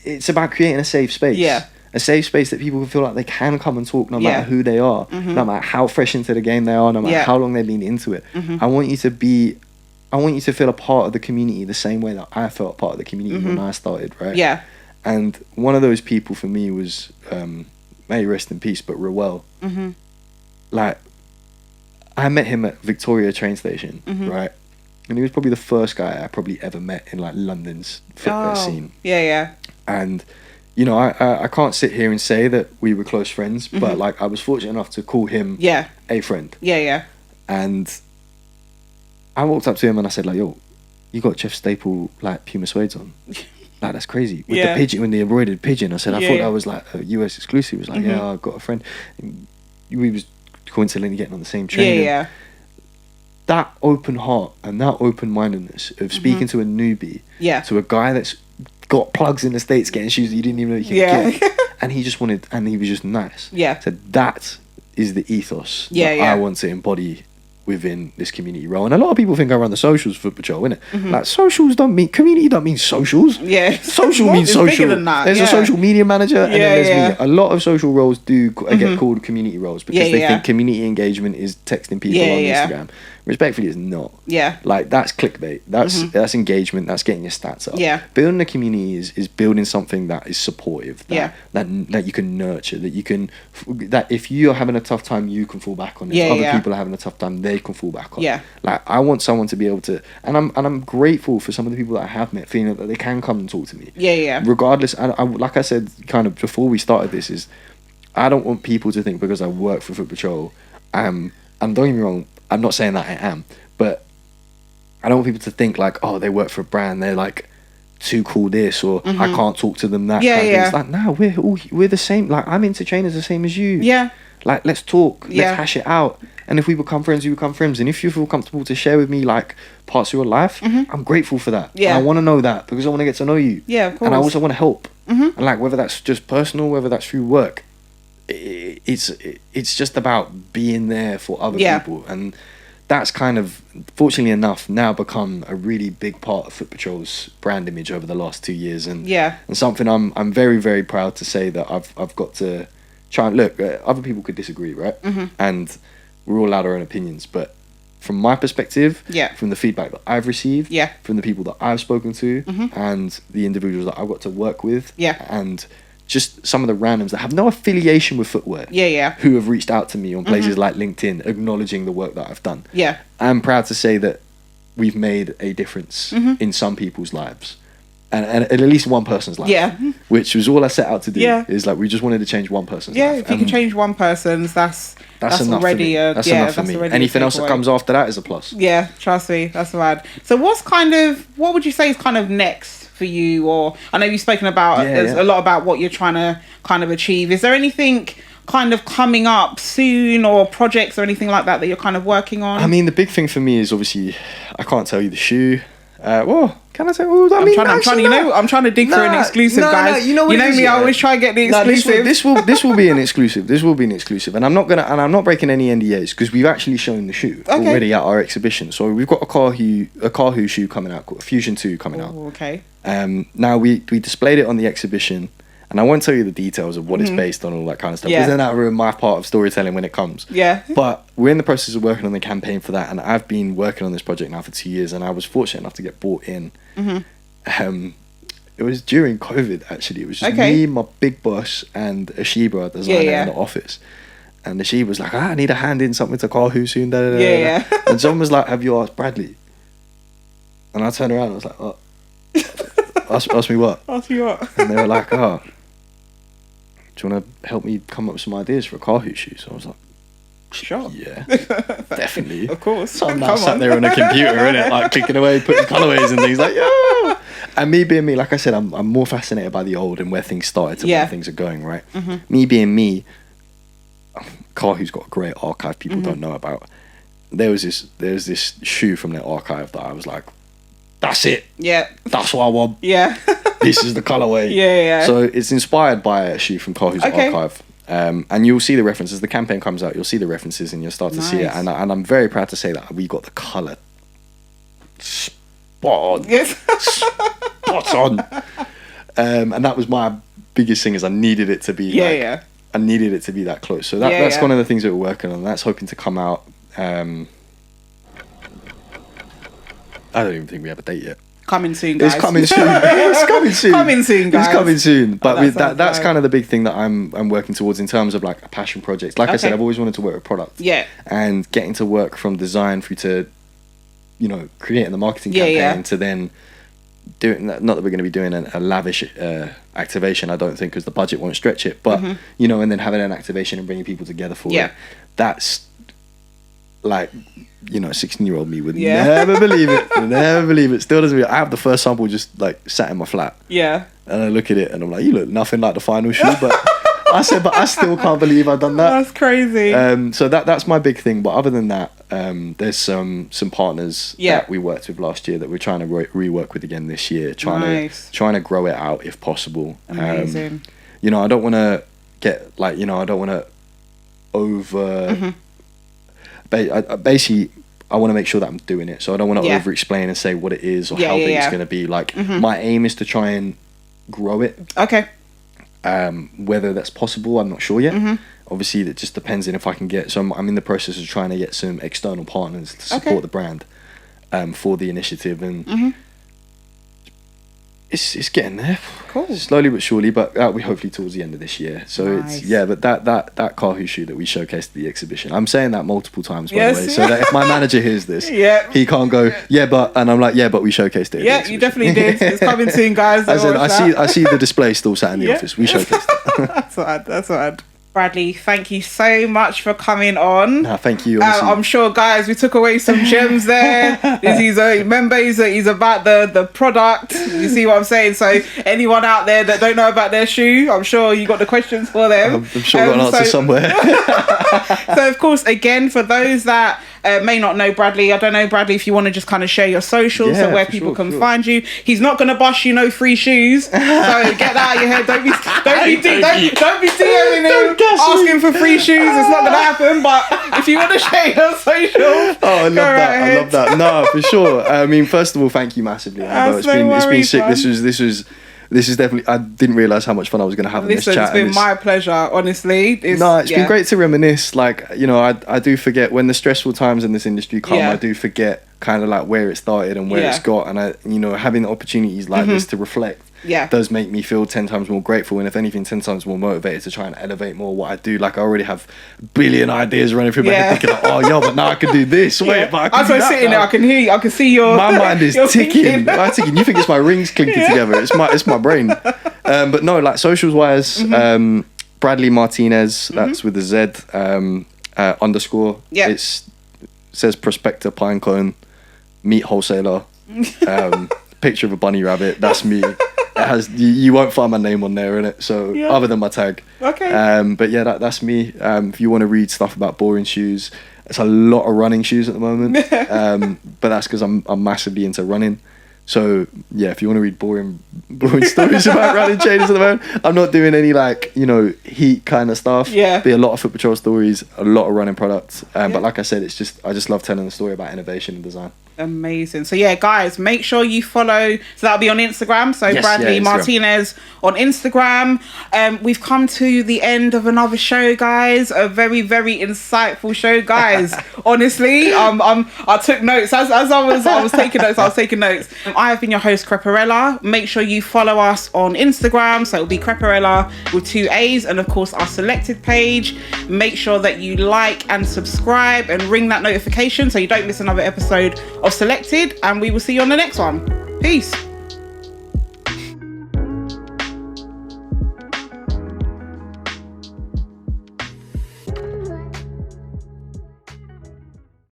it's about creating a safe space. A safe space that people feel like they can come and talk no matter who they are, no matter how fresh into the game they are, no matter how long they've been into it. I want you to feel a part of the community the same way that I felt a part of the community when I started, right? And one of those people for me was, may he rest in peace, but Rowell. Like, I met him at Victoria train station, right? And he was probably the first guy I probably ever met in like London's footwear scene. And you know, I can't sit here and say that we were close friends, but like I was fortunate enough to call him a friend. And I walked up to him and I said, like, yo, you got Jeff Staple like Puma suedes on. Like, that's crazy. With the pigeon, when the embroidered pigeon, I said, I thought that was like a US exclusive. He was like, yeah, I've got a friend. And we was coincidentally getting on the same train. That open heart and that open mindedness of speaking to a newbie, to a guy that's got plugs in the States getting shoes that you didn't even know you could get, and he just wanted, and he was just nice. So that is the ethos that I want to embody within this community role. And a lot of people think I run the socials for Patrol, innit? Like, socials don't mean, community don't mean socials. Social means social. Bigger than that. There's a social media manager, and then there's me. A lot of social roles do get called community roles because they think community engagement is texting people on Instagram. Respectfully, it's not. Like, that's clickbait. That's engagement. That's getting your stats up. Building a community is building something that is supportive. That you can nurture. That if you're having a tough time, you can fall back on it. If other people are having a tough time, they can fall back on. Like, I want someone to be able to, and I'm grateful for some of the people that I have met, feeling that they can come and talk to me. Regardless, I like I said, kind of before we started this, is I don't want people to think because I work for Foot Patrol, and don't get me wrong, I'm not saying that I am, but I don't want people to think like, oh, they work for a brand, they're like too cool this, or I can't talk to them that kind of thing. It's like, no, we're the same. Like, I'm into trainers the same as you. Like, let's talk, let's hash it out. And if we become friends, we become friends. And if you feel comfortable to share with me like parts of your life, I'm grateful for that. And I want to know that because I want to get to know you. Of course. And I also want to help. And like, whether that's just personal, whether that's through work, it's just about being there for other people. And that's kind of, fortunately enough, now become a really big part of Foot Patrol's brand image over the last 2 years. And something I'm very, very proud to say that I've got to try and look. Other people could disagree, right? And we're all allowed our own opinions, but from my perspective, from the feedback that I've received, from the people that I've spoken to, and the individuals that I've got to work with, and just some of the randoms that have no affiliation with footwear, who have reached out to me on places like LinkedIn, acknowledging the work that I've done. I'm proud to say that we've made a difference in some people's lives. And at least one person's life, which was all I set out to do. Is like, we just wanted to change one person's life. If you can change one person's, that's enough already. That's enough for me. Anything else that comes after that is a plus. Trust me, that's rad. So what would you say is kind of next for you? Or I know you've spoken about a lot about what you're trying to kind of achieve. Is there anything kind of coming up soon, or projects or anything like that you're kind of working on? I mean, the big thing for me is, obviously, I can't tell you the shoe. Can I say? I'm trying to dig for an exclusive, guys. You know me. I always try and get the exclusive. This will be an exclusive. This will be an exclusive, and I'm not breaking any NDAs because we've actually shown the shoe already at our exhibition. So we've got a Carhu shoe coming out, called Fusion 2 coming out. Now we displayed it on the exhibition. And I won't tell you the details of what it's based on, all that kind of stuff. Because then that'll ruin my part of storytelling when it comes. But we're in the process of working on the campaign for that. And I've been working on this project now for 2 years. And I was fortunate enough to get brought in. It was during COVID, actually. It was just me, my big boss, and a Sheba designer in the office. And the Sheba was like, I need a hand in something to Carhu soon. And someone was like, have you asked Bradley? And I turned around and I was like, oh. Ask me what? Ask me what? And they were like, oh, do you want to help me come up with some ideas for a Carhu shoe? So I was like, Sure. Yeah, definitely. Of course. So I'm now sat there on a computer, innit, like clicking away, putting colorways and things like, yeah. And me being me, like I said, I'm more fascinated by the old and where things started to where things are going, right? Me being me, Carl, who's got a great archive people don't know about, there's this shoe from their archive that I was like, that's it. Yeah. That's what I want. Yeah. This is the colorway. Yeah. So it's inspired by a shoe from Carl, who's archive. And you'll see the references. The campaign comes out, you'll see the references and you'll start to see it. And I'm very proud to say that we got the colour spot on. Yes. Spot on. And that was my biggest thing, is I needed it to be I needed it to be that close. So that's one of the things that we're working on. That's hoping to come out. I don't even think we have a date yet. Coming soon, guys. It's coming soon. It's coming soon. Coming soon, guys. It's coming soon. But that's kind of the big thing that I'm working towards in terms of like a passion project. Like I said, I've always wanted to work with product. Yeah. And getting to work from design through to, you know, creating the marketing campaign to then doing, not that we're going to be doing a lavish activation, I don't think, because the budget won't stretch it. But, you know, and then having an activation and bringing people together for it. That's like, you know, 16-year-old me would never believe it. Never believe it. Still doesn't. I have the first sample just like sat in my flat. Yeah. And I look at it and I'm like, you look nothing like the final shoe. But I said, but I still can't believe I've done that. That's crazy. So that's my big thing. But other than that, there's some partners that we worked with last year that we're trying to rework with again this year. Trying to grow it out if possible. Amazing. You know, I don't want to get like, you know, I don't want to over. Basically, I want to make sure that I'm doing it, so I don't want to over explain and say what it is or how big it's going to be. Like my aim is to try and grow it. Whether that's possible, I'm not sure yet. Obviously that just depends on if I can get, so I'm in the process of trying to get some external partners to support the brand for the initiative, and it's getting there. Cool. Slowly but surely, but we hopefully towards the end of this year. So it's but that Kahu shoe that we showcased at the exhibition, I'm saying that multiple times by the way, so that if my manager hears this, he can't go and I'm like, but we showcased it. Yeah, you definitely did. It's coming soon, guys. I said I see the display still sat in the office. We showcased it. That's what I'd. Bradley, thank you so much for coming on. Thank you. I'm sure, guys, we took away some gems there. Remember, he's about the product. You see what I'm saying? So anyone out there that don't know about their shoe, I'm sure you got the questions for them. I'm sure I've got an answer somewhere. So, of course, again, for those that may not know Bradley, I don't know, Bradley, if you want to just kind of share your socials so where people can find you. He's not going to bust you no free shoes. So get that out of your head. Don't be DMing him asking for free shoes. It's not going to happen. But if you want to share your socials, I love that. No, for sure. I mean, first of all, thank you massively. It's been sick. Man. This is definitely. I didn't realize how much fun I was going to have in this chat. It's been my pleasure, honestly. It's been great to reminisce. Like, you know, I do forget when the stressful times in this industry come. I do forget kind of like where it started and where it's got, and having opportunities like this to reflect. Does make me feel 10 times more grateful, and if anything 10 times more motivated to try and elevate more what I do. Like, I already have a billion ideas running through my head thinking like, but now I can do this. Wait, but I can sitting there, I can hear you, I can see your my mind is ticking. You think it's my rings clinking together. It's my brain. But no, like socials wise, Bradley Martinez, that's with a Z _. It says Prospector Pinecone, meat wholesaler, picture of a bunny rabbit, that's me. It has, you won't find my name on there, innit? So other than my tag. But that's me. If you want to read stuff about boring shoes, it's a lot of running shoes at the moment. But that's because I'm massively into running. So if you want to read boring stories about running trainers at the moment, I'm not doing any like, heat kind of stuff. Be a lot of Footpatrol stories, a lot of running products. But like I said, I just love telling the story about innovation and design. Amazing. So guys, make sure you follow. So that'll be on Instagram. So Bradley Martinez on Instagram. We've come to the end of another show, guys. A very, very insightful show, guys. Honestly, I took notes as I was taking notes. I was taking notes. I have been your host, Creparella. Make sure you follow us on Instagram. So it'll be Creparella with 2 A's, and of course our selected page. Make sure that you like and subscribe and ring that notification so you don't miss another episode of Selected, and we will see you on the next one. Peace.